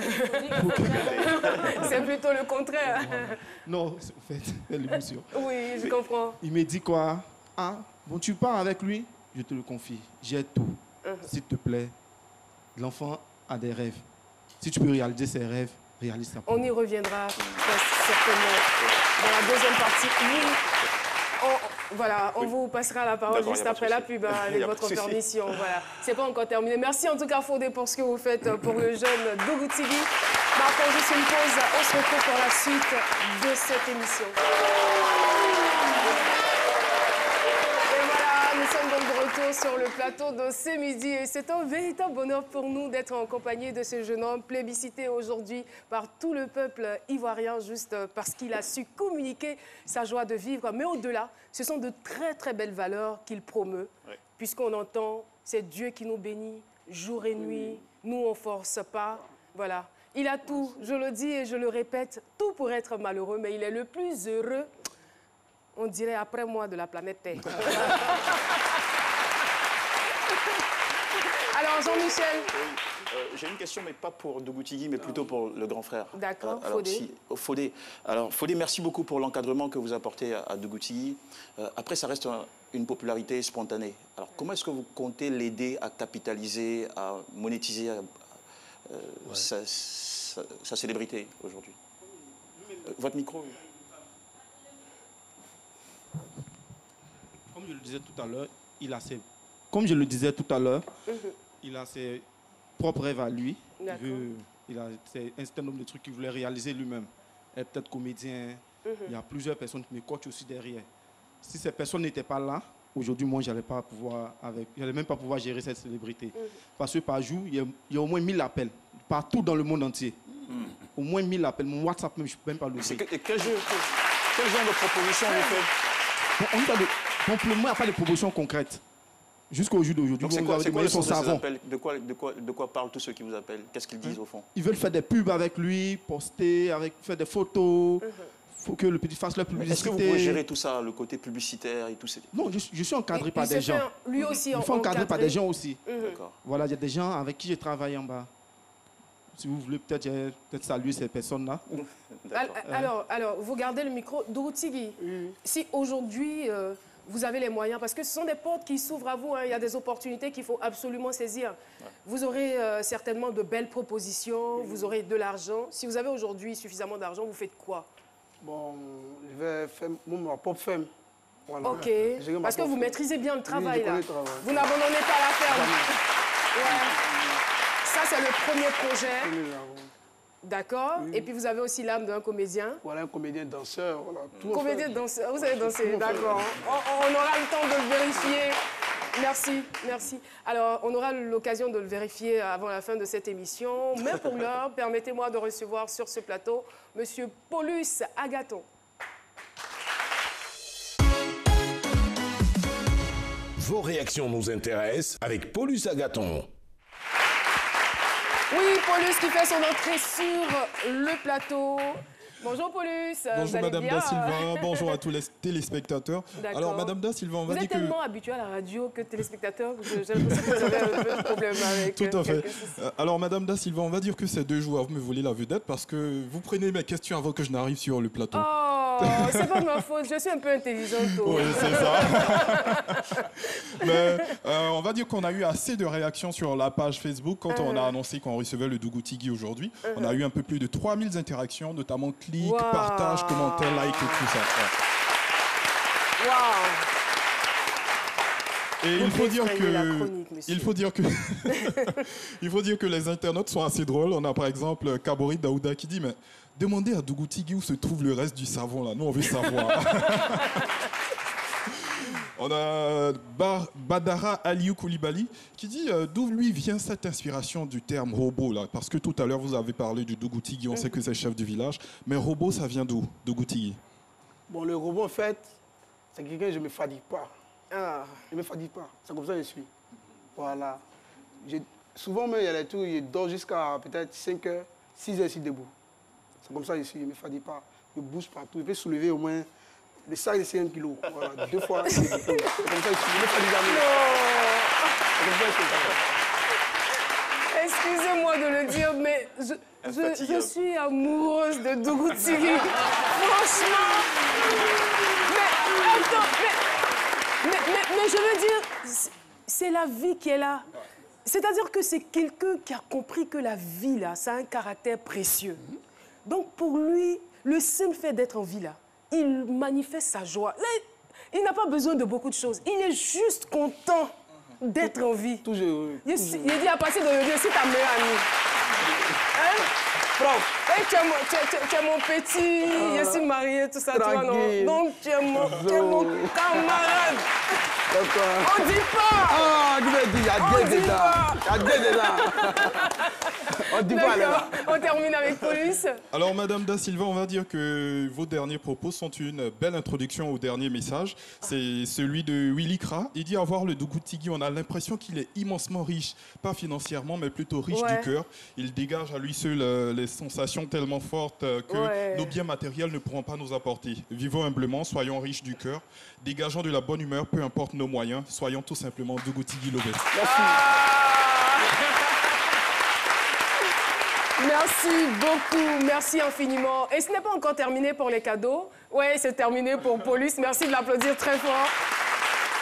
[SPEAKER 1] C'est plutôt le contraire.
[SPEAKER 9] Voilà. Non, en fait, c'est l'émotion.
[SPEAKER 1] Oui, je comprends.
[SPEAKER 9] Il me dit quoi? Ah, bon, tu pars avec lui? Je te le confie. J'ai tout. S'il te plaît. L'enfant
[SPEAKER 15] a des rêves. Si tu peux réaliser ses rêves, réalise ça.
[SPEAKER 1] On y reviendra certainement dans la deuxième partie. Voilà, on vous passera la parole juste après la pub avec votre permission. Voilà, c'est pas encore terminé. Merci en tout cas Fodé pour ce que vous faites pour le jeune Dougou Tigui. Marquons juste une pause. On se retrouve pour la suite de cette émission. Nous sommes donc de retour sur le plateau de ce midi et c'est un véritable bonheur pour nous d'être en compagnie de ce jeune homme plébiscité aujourd'hui par tout le peuple ivoirien juste parce qu'il a su communiquer sa joie de vivre. Mais au-delà, ce sont de très très belles valeurs qu'il promeut puisqu'on entend c'est Dieu qui nous bénit jour et nuit, nous on force pas, voilà. Il a tout, je le dis et je le répète, tout pour être malheureux, mais il est le plus heureux. On dirait après moi de la planète Terre. Alors Jean-Michel.
[SPEAKER 2] J'ai une question, mais pas pour Dougou Tigui, mais plutôt pour le grand frère.
[SPEAKER 1] D'accord,
[SPEAKER 2] Fodé. Alors Fodé, merci beaucoup pour l'encadrement que vous apportez à Dougou Tigui. Après, ça reste une popularité spontanée. Alors comment est-ce que vous comptez l'aider à capitaliser, à monétiser sa célébrité aujourd'hui? Votre micro.
[SPEAKER 15] Comme je le disais tout à l'heure, il a ses... Comme je le disais tout à l'heure, il a ses propres rêves à lui. Il a un certain nombre de trucs qu'il voulait réaliser lui-même. Il est peut-être comédien. Il y a plusieurs personnes qui me coachent aussi derrière. Si ces personnes n'étaient pas là, aujourd'hui, moi, je n'allais même pas pouvoir gérer cette célébrité. Parce que par jour, il y a au moins 1000 appels, partout dans le monde entier. Au moins 1000 appels. Mon WhatsApp, même, je ne peux même pas l'ouvrir.
[SPEAKER 2] Quel genre de proposition vous faites?
[SPEAKER 15] Pour le moment, il n'y a pas de propositions concrètes. Jusqu'au jour d'aujourd'hui,
[SPEAKER 2] c'est quoi son savon. De quoi parlent tous ceux qui vous appellent? Qu'est-ce qu'ils disent au fond?
[SPEAKER 15] Ils veulent faire des pubs avec lui, poster, faire des photos. Il faut que le petit fasse la publicité.
[SPEAKER 2] Est-ce que vous pouvez gérer tout ça, le côté publicitaire et tout ça?
[SPEAKER 15] Non, je suis encadré par des gens.
[SPEAKER 1] Lui aussi,
[SPEAKER 15] il faut encadrer par des gens aussi.
[SPEAKER 2] D'accord.
[SPEAKER 15] Voilà, il y a des gens avec qui je travaille en bas. Si vous voulez peut-être saluer ces personnes-là.
[SPEAKER 1] Alors, vous gardez le micro. Dougou Tigui, si aujourd'hui, vous avez les moyens, parce que ce sont des portes qui s'ouvrent à vous, hein, il y a des opportunités qu'il faut absolument saisir. Vous aurez certainement de belles propositions, vous aurez de l'argent. Si vous avez aujourd'hui suffisamment d'argent, vous faites quoi?
[SPEAKER 5] Bon, je vais faire ma propre ferme. Voilà.
[SPEAKER 1] Ok, parce que vous maîtrisez bien le travail, là. Vous n'abandonnez pas la ferme. Ça, c'est le premier projet. D'accord. Et puis, vous avez aussi l'âme d'un comédien.
[SPEAKER 5] Voilà, un comédien danseur. Voilà,
[SPEAKER 1] comédien danseur, vous savez danser, d'accord. On aura le temps de le vérifier. Merci, merci. Alors, on aura l'occasion de le vérifier avant la fin de cette émission. Mais pour l'heure, permettez-moi de recevoir sur ce plateau M. Paulus Agathon.
[SPEAKER 7] Vos réactions nous intéressent avec Paulus Agathon.
[SPEAKER 1] Oui, Paulus qui fait son entrée sur le plateau. Bonjour Paulus.
[SPEAKER 16] Bonjour Madame Da Silva, bonjour à tous les téléspectateurs. Alors Madame Da Silva, on va dire que...
[SPEAKER 1] Vous êtes tellement habitué à la radio que téléspectateurs, j'ai l'impression que vous avez un peu de problème avec...
[SPEAKER 16] Tout à fait. Alors Madame Da Silva, on va dire que ces deux joueurs me volent la vedette parce que vous prenez mes questions avant que je n'arrive sur le plateau.
[SPEAKER 1] Oh, c'est pas ma faute, je suis un peu intelligente.
[SPEAKER 16] Oui, c'est ça. Mais on va dire qu'on a eu assez de réactions sur la page Facebook quand on a annoncé qu'on recevait le Dougou Tigui aujourd'hui. On a eu un peu plus de 3000 interactions, notamment clics, partages, commentaires, likes et tout ça. Et il faut dire que les internautes sont assez drôles. On a par exemple Kabori Daouda qui dit mais demandez à Dougou Tigui où se trouve le reste du savon là. Nous on veut savoir. On a Badara Aliou Koulibaly qui dit d'où lui vient cette inspiration du terme robot là, parce que tout à l'heure vous avez parlé du Dougou Tigui, on sait que c'est chef du village, mais robot ça vient d'où, Dougou Tigui?
[SPEAKER 5] Bon, le robot en fait, c'est quelqu'un que je ne me fatigue pas. Je ne me fatigue pas, c'est comme ça que je suis. Voilà. Souvent même il y a des tours, je dors jusqu'à peut-être 5 heures, 6 heures ici debout. C'est comme ça que je suis, je ne me fatigue pas. Je bouge partout, je peux soulever au moins le sac de 50 kilos, voilà, 2 fois. C'est comme ça que je suis, je ne me fatigue jamais.
[SPEAKER 1] Excusez-moi de le dire, mais je suis amoureuse de Dougou Tigui. Franchement. Mais attends, mais je veux dire, c'est la vie qui est là. C'est-à-dire que c'est quelqu'un qui a compris que la vie, là, ça a un caractère précieux. Donc, pour lui, le simple fait d'être en vie, là, il manifeste sa joie. Là, il n'a pas besoin de beaucoup de choses. Il est juste content d'être en vie.
[SPEAKER 5] Toujours.
[SPEAKER 1] Il dit à partir d'aujourd'hui, c'est ta meilleure amie. Hein? Prof. Hey, tu es mon petit, je suis mariée, tout ça, tu vois, non? Donc, tu es mon camarade. On dit pas.
[SPEAKER 5] Ah, tu veux dire, il y a deux déjà. Il y a deux déjà. On dit pas, là.
[SPEAKER 1] On termine avec Police.
[SPEAKER 16] Alors, Madame Da Silva, on va dire que vos derniers propos sont une belle introduction au dernier message. C'est celui de Willy Kra. Il dit avoir le Dougou Tigui, on a l'impression qu'il est immensement riche, pas financièrement, mais plutôt riche du cœur. Il dégage à lui seul les sensations tellement fortes que nos biens matériels ne pourront pas nous apporter. Vivons humblement, soyons riches du cœur, dégageons de la bonne humeur, peu importe nos moyens, soyons tout simplement Dougou Tigui Lobet.
[SPEAKER 1] Merci beaucoup, merci infiniment. Et ce n'est pas encore terminé pour les cadeaux. Oui, c'est terminé pour Paulus. Merci de l'applaudir très fort.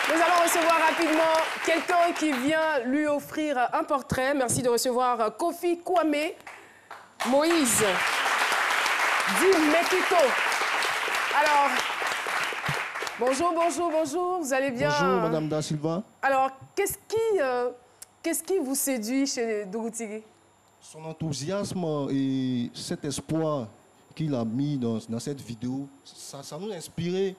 [SPEAKER 1] Nous allons recevoir rapidement quelqu'un qui vient lui offrir un portrait. Merci de recevoir Kofi Kwame Moïse du Mexico. Alors, bonjour, vous allez bien?
[SPEAKER 17] Bonjour, Madame Da Silva.
[SPEAKER 1] Alors, qu'est-ce qui vous séduit chez Dougou Tigui?
[SPEAKER 17] Son enthousiasme et cet espoir qu'il a mis dans cette vidéo, ça nous a inspiré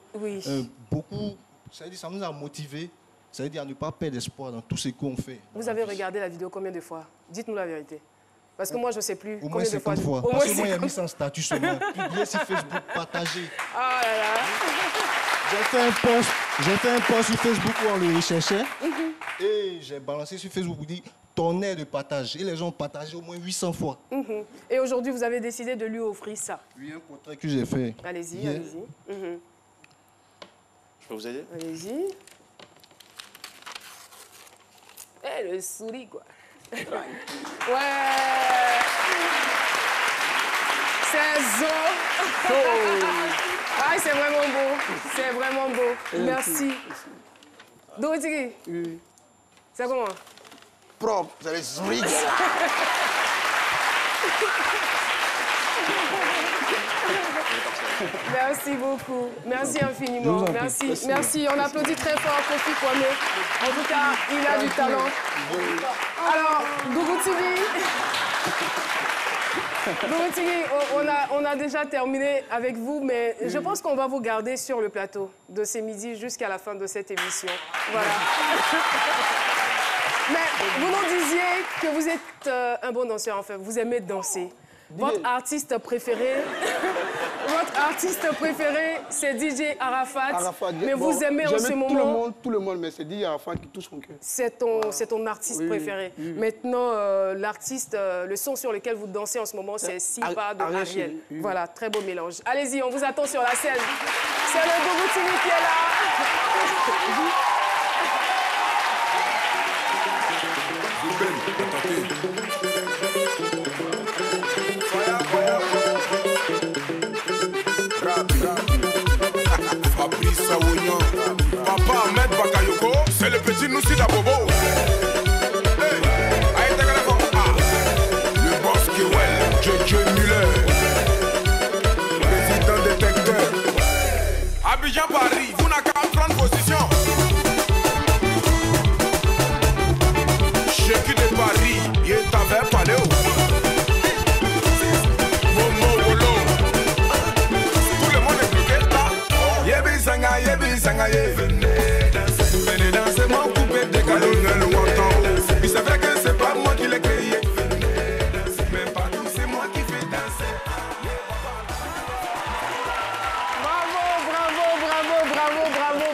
[SPEAKER 17] beaucoup. Ça nous a motivés. Ça veut dire à ne pas perdre espoir dans tout ce qu'on fait.
[SPEAKER 1] Vous avez regardé la vidéo combien de fois? Dites-nous la vérité. Parce que moi, je ne sais plus.
[SPEAKER 17] Au moins 50 fois. Parce que moi, il a mis son statut seulement. Publié sur Facebook, partagé.
[SPEAKER 1] Ah là là.
[SPEAKER 17] J'ai fait un post sur Facebook où on le recherchait. Et j'ai balancé sur Facebook pour dire tonnerre de partage. Et les gens ont partagé au moins 800 fois.
[SPEAKER 1] Et aujourd'hui, vous avez décidé de lui offrir ça.
[SPEAKER 17] Oui, un portrait que j'ai fait.
[SPEAKER 1] Allez-y, allez-y.
[SPEAKER 2] Je peux vous aider?
[SPEAKER 1] Allez-y. Eh, le souris, quoi. Ouais. C'est zo. Ah, c'est vraiment beau. C'est vraiment beau. Merci. Dougou Tigui.
[SPEAKER 5] Oui.
[SPEAKER 1] C'est comment?
[SPEAKER 5] Propre, vous allez sourire.
[SPEAKER 1] Merci beaucoup. Merci infiniment. Merci. On applaudit très fort Kofi Kwame. En tout cas, il a du talent. Alors, Dougou Tigui, on a déjà terminé avec vous, mais je pense qu'on va vous garder sur le plateau de ce midi jusqu'à la fin de cette émission. Voilà. Mais vous nous disiez que vous êtes un bon danseur, en fait. Vous aimez danser. Votre artiste préféré, c'est DJ Arafat. Mais bon, vous aimez en ce moment...
[SPEAKER 5] Tout le monde, mais c'est DJ Arafat qui touche mon cœur.
[SPEAKER 1] C'est ton artiste préféré. Maintenant, l'artiste, le son sur lequel vous dansez en ce moment, c'est Sipa de Ariel. Voilà, très beau mélange. Allez-y, on vous attend sur la scène. C'est le Dougou Tigui qui est là.
[SPEAKER 18] Fabrice Awognon, Papa Ahmed Bakayoko, c'est le petit Noussi Dabobo. Le boss Kewell, Jojo Muller, président détecteur. Abidjan Paris, vous n'avez qu'à prendre position. Cheikh de Paris, il t'avait parlé. Venez danser mon coupé décalé. Il c'est vrai que c'est pas moi qui l'ai créé. Mais partout c'est moi qui fais danser.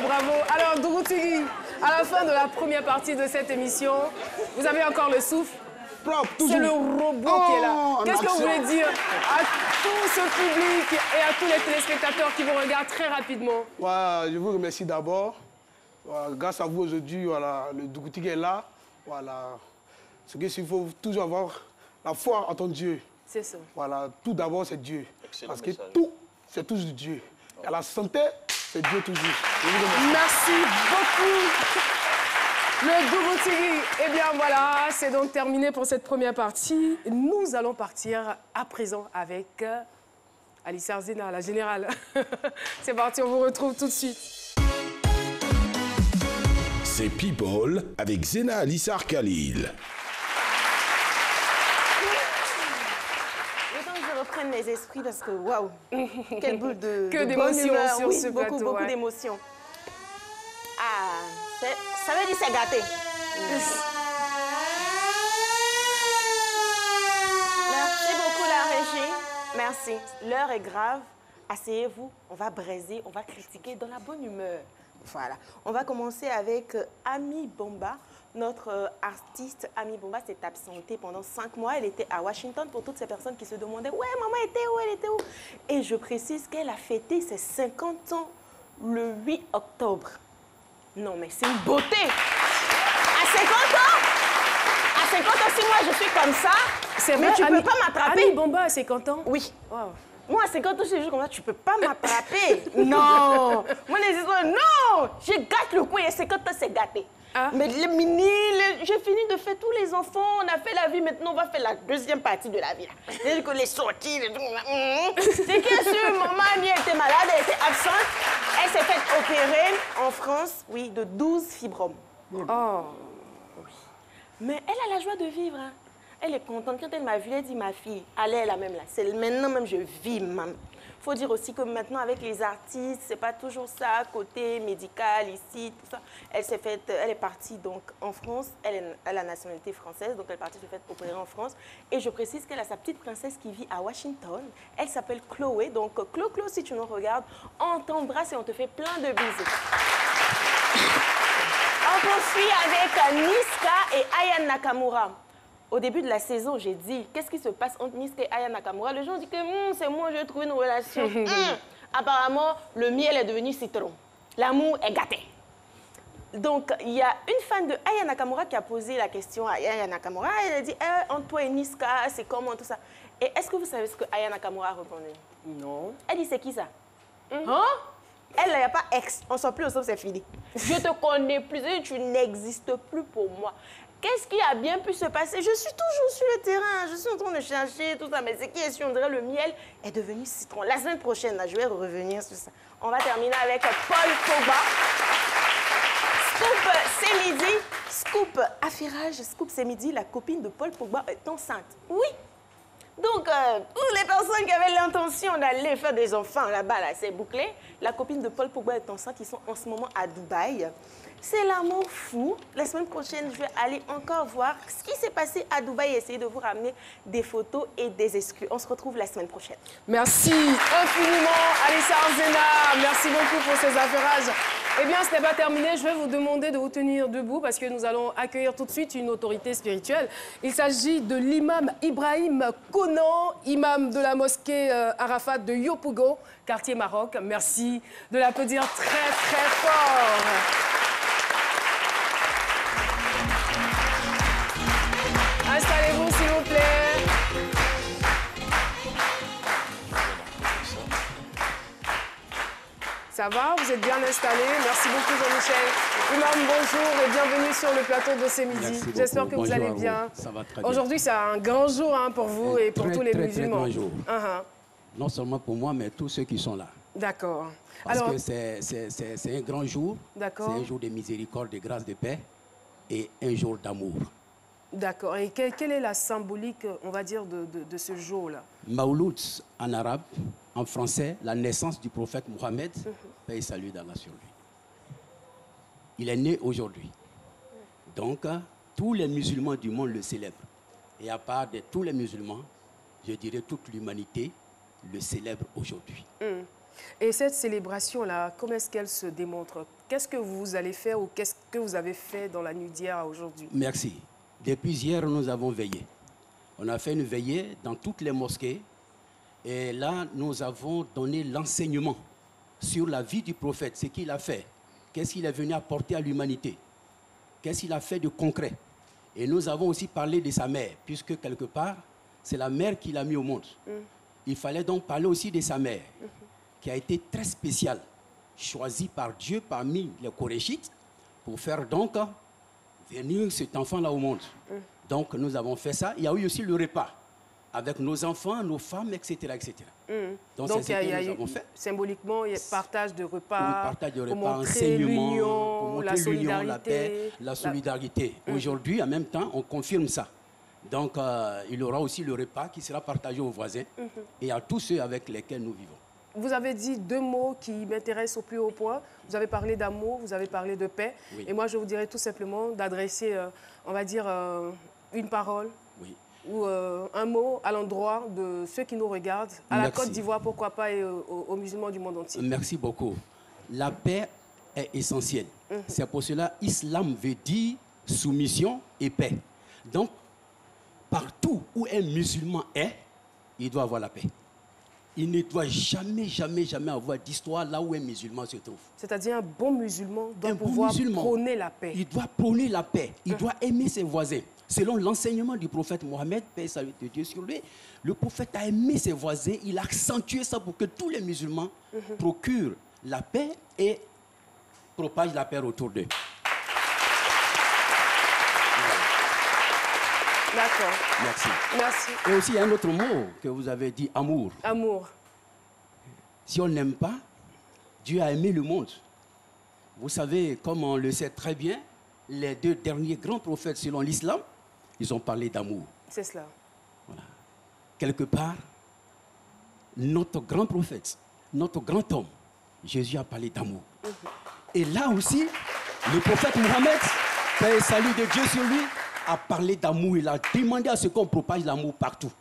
[SPEAKER 1] Bravo. Alors Dougou Tigui, à la fin de la première partie de cette émission, vous avez encore le souffle. C'est le robot qui est là. Qu'est-ce que vous voulez dire à tout ce public et à tous les téléspectateurs qui vous regardent très rapidement?
[SPEAKER 5] Voilà, je vous remercie d'abord. Voilà, grâce à vous aujourd'hui, voilà, le Dougou Tigui est là. Voilà. Ce qu'il faut toujours avoir la foi en ton Dieu.
[SPEAKER 1] C'est ça.
[SPEAKER 5] Voilà, tout d'abord c'est Dieu.
[SPEAKER 2] Excellent
[SPEAKER 5] parce que
[SPEAKER 2] message.
[SPEAKER 5] tout, c'est toujours Dieu. Et la santé, c'est Dieu toujours.
[SPEAKER 1] Merci beaucoup. Le Dougou-Tigui. Eh bien voilà, c'est donc terminé pour cette première partie. Nous allons partir à présent avec Alice Arzena, la générale. C'est parti, on vous retrouve tout de suite.
[SPEAKER 7] C'est People avec Zena Alissar Khalil.
[SPEAKER 3] Le temps que je reprenne mes esprits parce que waouh, quelle boule de
[SPEAKER 1] d'émotions sur ce plateau.
[SPEAKER 3] Beaucoup d'émotions. Ah, ça veut dire c'est gâté. Merci beaucoup la régie. Merci. L'heure est grave. Asseyez-vous, on va braiser, on va critiquer dans la bonne humeur. Voilà. On va commencer avec Ami Bomba. Notre artiste Ami Bomba s'est absentée pendant 5 mois. Elle était à Washington pour toutes ces personnes qui se demandaient « Ouais, maman était où? Elle était où ?» Et je précise qu'elle a fêté ses 50 ans le 8 octobre. Non, mais c'est une beauté. À 50 ans? À 50 ans, si moi je suis comme ça,
[SPEAKER 1] c'est
[SPEAKER 3] mais
[SPEAKER 1] vrai,
[SPEAKER 3] tu peux pas m'attraper.
[SPEAKER 1] Ami Bomba à 50 ans?
[SPEAKER 3] Oui.
[SPEAKER 1] Wow.
[SPEAKER 3] Moi, à 50 ans, je suis juste comme ça, tu peux pas m'attraper. Non. Moi, les histoires, non. Je gâte le coup et à 50 ans, c'est gâté. Ah. Mais les mini, j'ai fini de faire tous les enfants, on a fait la vie, maintenant on va faire la deuxième partie de la vie. C'est-à-dire que les sorties, les trucs. C'est que sûr, maman Annie était malade, elle était absente. Elle s'est faite opérer en France, oui, de 12 fibromes. Oh. Oui. Mais elle a la joie de vivre. Hein. Elle est contente. Quand elle m'a vue, elle dit, ma fille, allez là même là. C'est maintenant même je vis, maman. Il faut dire aussi que maintenant, avec les artistes, c'est pas toujours ça, côté médical, ici, tout ça. Elle est partie donc en France. Elle a la nationalité française, donc elle est partie se faire opérer en France. Et je précise qu'elle a sa petite princesse qui vit à Washington. Elle s'appelle Chloé. Donc, Chloé, si tu nous regardes, on t'embrasse et on te fait plein de bisous. On poursuit avec Niska et Aya Nakamura. Au début de la saison, j'ai dit, qu'est-ce qui se passe entre Niska et Aya Nakamura? Les gens ont dit que c'est moi, j'ai trouvé une relation. Apparemment, le miel est devenu citron. L'amour est gâté. Donc, il y a une fan de Aya Nakamura qui a posé la question à Aya Nakamura. Elle a dit, entre toi et Niska, c'est comment tout ça? Et est-ce que vous savez ce que Aya Nakamura a répondu? Non. Elle dit, c'est qui ça? Hein? Elle, il n'y a pas ex. On ne sort plus ensemble, c'est fini. Je te connais plus, tu n'existes plus pour moi. Qu'est-ce qui a bien pu se passer? Je suis toujours sur le terrain, je suis en train de chercher tout ça, mais c'est qui est sûr, on dirait le miel est devenu citron. La semaine prochaine, là, je vais revenir sur ça. On va terminer avec Paul Pogba. Scoop, c'est midi. Scoop, affairage, Scoop, c'est midi. La copine de Paul Pogba est enceinte. Oui. Donc, toutes les personnes qui avaient l'intention d'aller faire des enfants là-bas, là, c'est bouclé. La copine de Paul Pogba est enceinte. Ils sont en ce moment à Dubaï. C'est l'amour fou. La semaine prochaine, je vais aller encore voir ce qui s'est passé à Dubaï et essayer de vous ramener des photos et des exclus. On se retrouve la semaine prochaine.
[SPEAKER 1] Merci infiniment, Alice Arzena. Merci beaucoup pour ces affairages. Eh bien, ce n'est pas terminé. Je vais vous demander de vous tenir debout parce que nous allons accueillir tout de suite une autorité spirituelle. Il s'agit de l'imam Ibrahim Konan, imam de la mosquée Arafat de Yopougon, quartier Maroc. Merci de l'applaudir très, très fort. Installez-vous, s'il vous plaît. Ça va? Vous êtes bien installés? Merci beaucoup, Jean-Michel. Imam, bonjour et bienvenue sur le plateau de ce midi. J'espère que vous allez bien.
[SPEAKER 19] Ça va très bien.
[SPEAKER 1] Aujourd'hui, c'est un grand jour pour vous et pour tous les musulmans.
[SPEAKER 19] Très grand jour. Non seulement pour moi, mais tous ceux qui sont là.
[SPEAKER 1] D'accord.
[SPEAKER 19] Parce que c'est un grand jour.
[SPEAKER 1] D'accord.
[SPEAKER 19] C'est un jour de miséricorde, de grâce, de paix et un jour d'amour.
[SPEAKER 1] D'accord. Et quelle est la symbolique, on va dire, de ce jour-là?
[SPEAKER 19] Mawloud en arabe, en français, la naissance du prophète Mohammed, paix et salut d'Allah sur lui. Il est né aujourd'hui. Donc, tous les musulmans du monde le célèbrent. Et à part de tous les musulmans, je dirais toute l'humanité le célèbre aujourd'hui.
[SPEAKER 1] Et cette célébration-là, comment est-ce qu'elle se démontre? Qu'est-ce que vous allez faire ou qu'est-ce que vous avez fait dans la nuit d'hier à aujourd'hui?
[SPEAKER 19] Merci. Depuis hier, nous avons veillé. On a fait une veillée dans toutes les mosquées. Et là, nous avons donné l'enseignement sur la vie du prophète, ce qu'il a fait. Qu'est-ce qu'il est venu apporter à l'humanité? Qu'est-ce qu'il a fait de concret? Et nous avons aussi parlé de sa mère, puisque quelque part, c'est la mère qui l'a mis au monde. Il fallait donc parler aussi de sa mère, qui a été très spéciale, choisie par Dieu parmi les Koréchites, pour faire donc venir cet enfant-là au monde. Donc nous avons fait ça. Il y a eu aussi le repas avec nos enfants, nos femmes, etc. etc.
[SPEAKER 1] Donc il y a symboliquement, il y a partage de repas,
[SPEAKER 19] partage de
[SPEAKER 1] pour
[SPEAKER 19] repas,
[SPEAKER 1] montrer l'union,
[SPEAKER 19] pour montrer
[SPEAKER 1] la solidarité.
[SPEAKER 19] La paix, la solidarité. Aujourd'hui, en même temps, on confirme ça. Donc il y aura aussi le repas qui sera partagé aux voisins et à tous ceux avec lesquels nous vivons.
[SPEAKER 1] Vous avez dit deux mots qui m'intéressent au plus haut point. Vous avez parlé d'amour, vous avez parlé de paix. Oui. Et moi, je vous dirais tout simplement d'adresser, on va dire, une parole ou un mot à l'endroit de ceux qui nous regardent, à la Côte d'Ivoire, pourquoi pas, et aux musulmans du monde entier.
[SPEAKER 19] Merci beaucoup. La paix est essentielle. C'est pour cela que l'islam veut dire soumission et paix. Donc, partout où un musulman est, il doit avoir la paix. Il ne doit jamais, jamais, jamais avoir d'histoire là où un musulman se trouve.
[SPEAKER 1] C'est-à-dire un bon musulman doit pouvoir prôner la paix.
[SPEAKER 19] Il doit prôner la paix. Il doit aimer ses voisins. Selon l'enseignement du prophète Mohammed, paix et salut de Dieu sur lui, le prophète a aimé ses voisins. Il a accentué ça pour que tous les musulmans procurent la paix et propagent la paix autour d'eux.
[SPEAKER 1] D'accord.
[SPEAKER 19] Merci.
[SPEAKER 1] Merci.
[SPEAKER 19] Et aussi, il y a un autre mot que vous avez dit, amour.
[SPEAKER 1] Amour.
[SPEAKER 19] Si on n'aime pas, Dieu a aimé le monde. Vous savez, comme on le sait très bien, les deux derniers grands prophètes selon l'islam, ils ont parlé d'amour.
[SPEAKER 1] C'est cela.
[SPEAKER 19] Voilà. Quelque part, notre grand prophète, notre grand homme, Jésus a parlé d'amour. Et là aussi, le prophète Mohammed, paix et salut de Dieu sur lui, a parlé d'amour. Il a demandé à ce qu'on propage l'amour partout.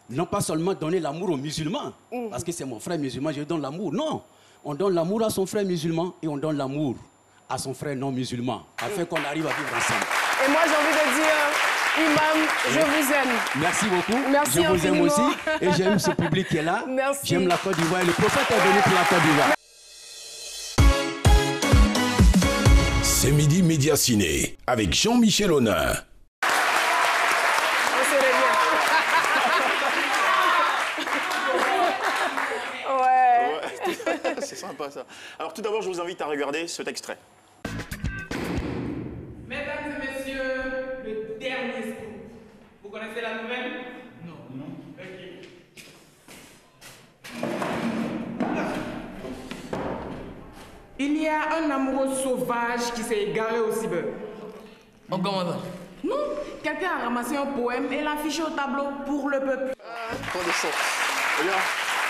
[SPEAKER 19] Non pas seulement donner l'amour aux musulmans, parce que c'est mon frère musulman, je lui donne l'amour. Non, on donne l'amour à son frère musulman et on donne l'amour à son frère non musulman, afin qu'on arrive à vivre ensemble.
[SPEAKER 1] Et moi, j'ai envie de dire, Imam, je vous aime.
[SPEAKER 19] Merci beaucoup.
[SPEAKER 1] Merci
[SPEAKER 19] je vous aime aussi. Et j'aime ce public qui est là.
[SPEAKER 1] Merci.
[SPEAKER 19] J'aime la Côte d'Ivoire. Le prophète est venu pour la Côte d'Ivoire.
[SPEAKER 7] C'est Midi Média Ciné avec Jean-Michel Honin.
[SPEAKER 2] C'est sympa ça. Alors tout d'abord, je vous invite à regarder cet extrait.
[SPEAKER 20] Mesdames et messieurs, le dernier scoop. Vous connaissez la nouvelle? Non. Non. Ok. Il y a un amoureux sauvage qui s'est égaré au cyber. Oh, comment ça? Non, quelqu'un a ramassé un poème et l'a affiché au tableau pour le peuple.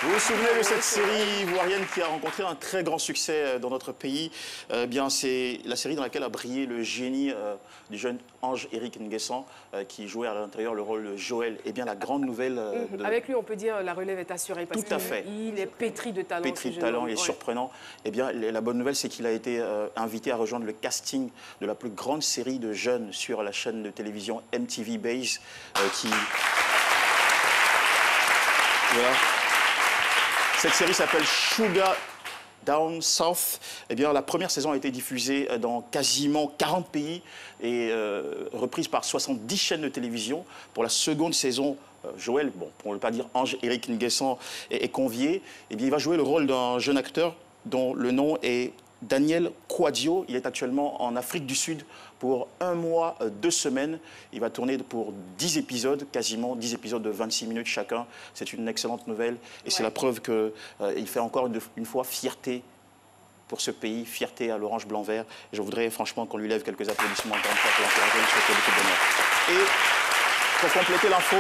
[SPEAKER 2] Vous vous souvenez de cette série ivoirienne qui a rencontré un très grand succès dans notre pays? Bien, c'est la série dans laquelle a brillé le génie du jeune Ange Éric Nguessan, qui jouait à l'intérieur le rôle de Joël. Et bien, la grande nouvelle...
[SPEAKER 1] Avec lui, on peut dire la relève est assurée parce qu'il est pétri de talent.
[SPEAKER 2] Pétri de talent, il est surprenant. Eh bien, la bonne nouvelle, c'est qu'il a été invité à rejoindre le casting de la plus grande série de jeunes sur la chaîne de télévision MTV Base, qui... Voilà. Cette série s'appelle Sugar Down South. Eh bien, la première saison a été diffusée dans quasiment 40 pays et reprise par 70 chaînes de télévision. Pour la seconde saison, Joël, bon, pour ne pas dire Ange Éric Nguessan, est convié. Eh bien, il va jouer le rôle d'un jeune acteur dont le nom est Daniel Quadio. Il est actuellement en Afrique du Sud pour 1 mois, 2 semaines. Il va tourner pour 10 épisodes, quasiment 10 épisodes de 26 minutes chacun. C'est une excellente nouvelle et c'est la preuve qu'il fait encore une fois fierté pour ce pays, fierté à l'Orange Blanc-Vert. Je voudrais franchement qu'on lui lève quelques applaudissements encore une fois pour l'encourager et souhaiter beaucoup de bonheur. Et pour compléter l'info,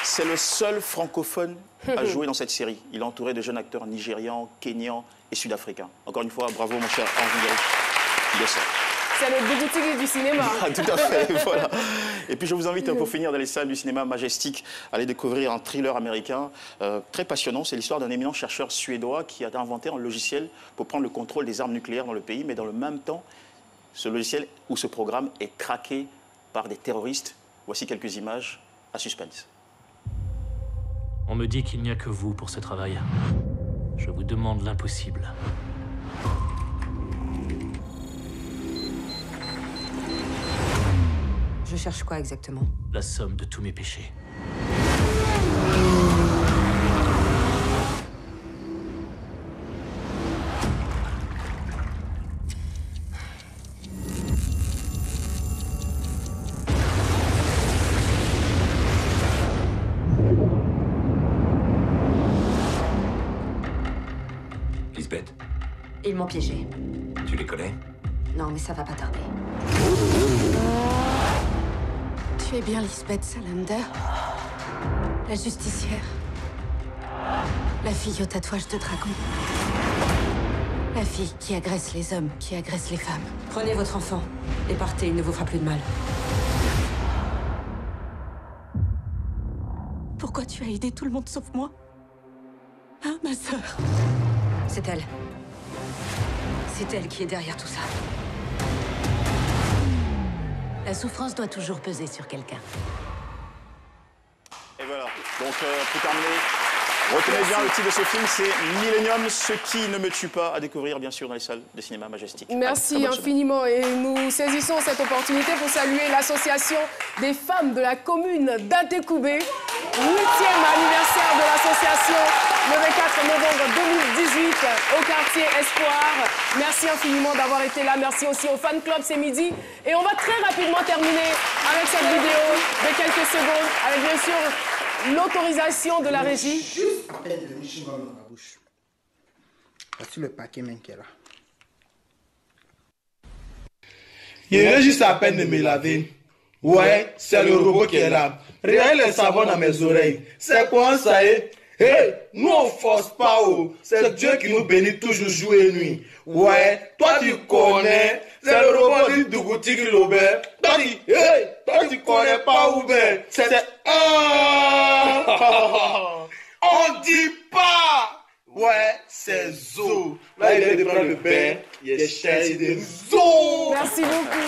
[SPEAKER 2] c'est le seul francophone à jouer dans cette série. Il est entouré de jeunes acteurs nigérians, kenyans et sud-africains. Encore une fois, bravo mon cher Ange Éric Nguessan.
[SPEAKER 1] C'est le Dougoutigui du cinéma.
[SPEAKER 2] Tout à fait, voilà. Et puis je vous invite pour finir dans les salles du cinéma Majestic à aller découvrir un thriller américain très passionnant. C'est l'histoire d'un éminent chercheur suédois qui a inventé un logiciel pour prendre le contrôle des armes nucléaires dans le pays. Mais dans le même temps, ce logiciel ou ce programme est craqué par des terroristes. Voici quelques images à suspense.
[SPEAKER 21] On me dit qu'il n'y a que vous pour ce travail. Je vous demande l'impossible.
[SPEAKER 22] Je cherche quoi exactement?
[SPEAKER 21] La somme de tous mes péchés.
[SPEAKER 4] m'ont piégé.
[SPEAKER 22] Tu les connais?
[SPEAKER 4] Non, mais ça va pas tarder. Tu es bien Lisbeth Salander? La justicière? La fille au tatouage de dragon? La fille qui agresse les hommes, qui agresse les femmes. Prenez votre enfant et partez, il ne vous fera plus de mal. Pourquoi tu as aidé tout le monde sauf moi? Hein, ma sœur? C'est elle. C'est elle qui est derrière tout ça. La souffrance doit toujours peser sur quelqu'un.
[SPEAKER 2] Et voilà, donc pour terminer, retenez bien le titre de ce film, c'est Millennium, ce qui ne me tue pas, à découvrir bien sûr dans les salles de cinéma Majestic.
[SPEAKER 1] Merci infiniment et nous saisissons cette opportunité pour saluer l'association des femmes de la commune d'Atekoubé, 8e anniversaire de l'association, le 24 novembre 2018 au quartier Espoir. Merci infiniment d'avoir été là, merci aussi au fan club, c'est midi. Et on va très rapidement terminer avec cette vidéo de quelques secondes, avec bien sûr l'autorisation de la régie.
[SPEAKER 23] Juste à peine de Michel dans ma bouche. Voici le paquet même qui est là.
[SPEAKER 6] Il vient juste à peine de me laver. Ouais, c'est le robot qui est là. Regardez le savon dans mes oreilles. C'est quoi ça est? Hey, nous on force pas, oh. C'est Dieu qui nous bénit toujours jour et nuit. Ouais, toi tu connais. C'est le robot du Dougouti Lobert. Toi tu connais pas ou bien? C'est on dit pas. Ouais, c'est Zo. Là il vient de prendre le bain. Il est cher, de Zo.
[SPEAKER 1] Merci beaucoup.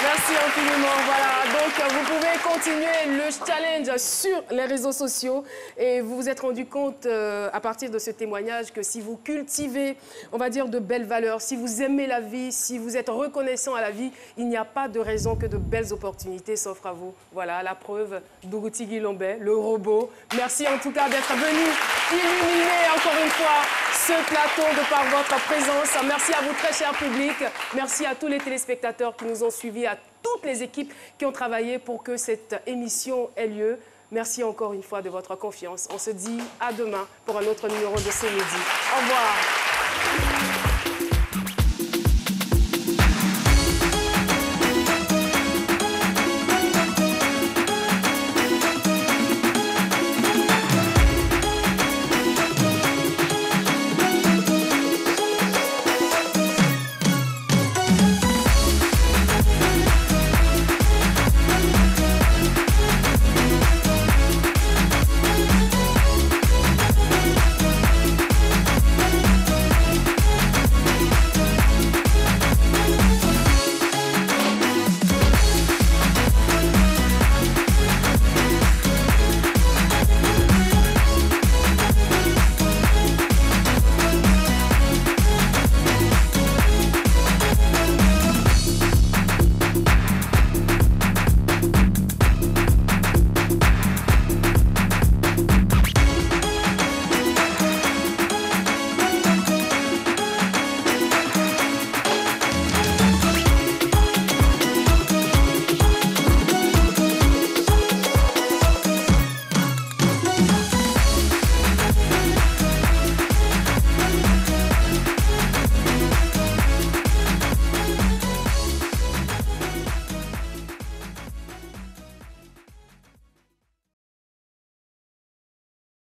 [SPEAKER 1] Merci infiniment. Voilà, donc vous pouvez continuer le challenge sur les réseaux sociaux et vous vous êtes rendu compte à partir de ce témoignage que si vous cultivez, on va dire, de belles valeurs, si vous aimez la vie, si vous êtes reconnaissant à la vie, il n'y a pas de raison que de belles opportunités s'offrent à vous. Voilà, la preuve, Dougouti Guilombé, le robot. Merci en tout cas d'être venu illuminer encore une fois ce plateau de par votre présence. Merci à vous très cher public. Merci à tous les téléspectateurs qui nous ont suivis, à toutes les équipes qui ont travaillé pour que cette émission ait lieu. Merci encore une fois de votre confiance. On se dit à demain pour un autre numéro de C'est midi. Au revoir.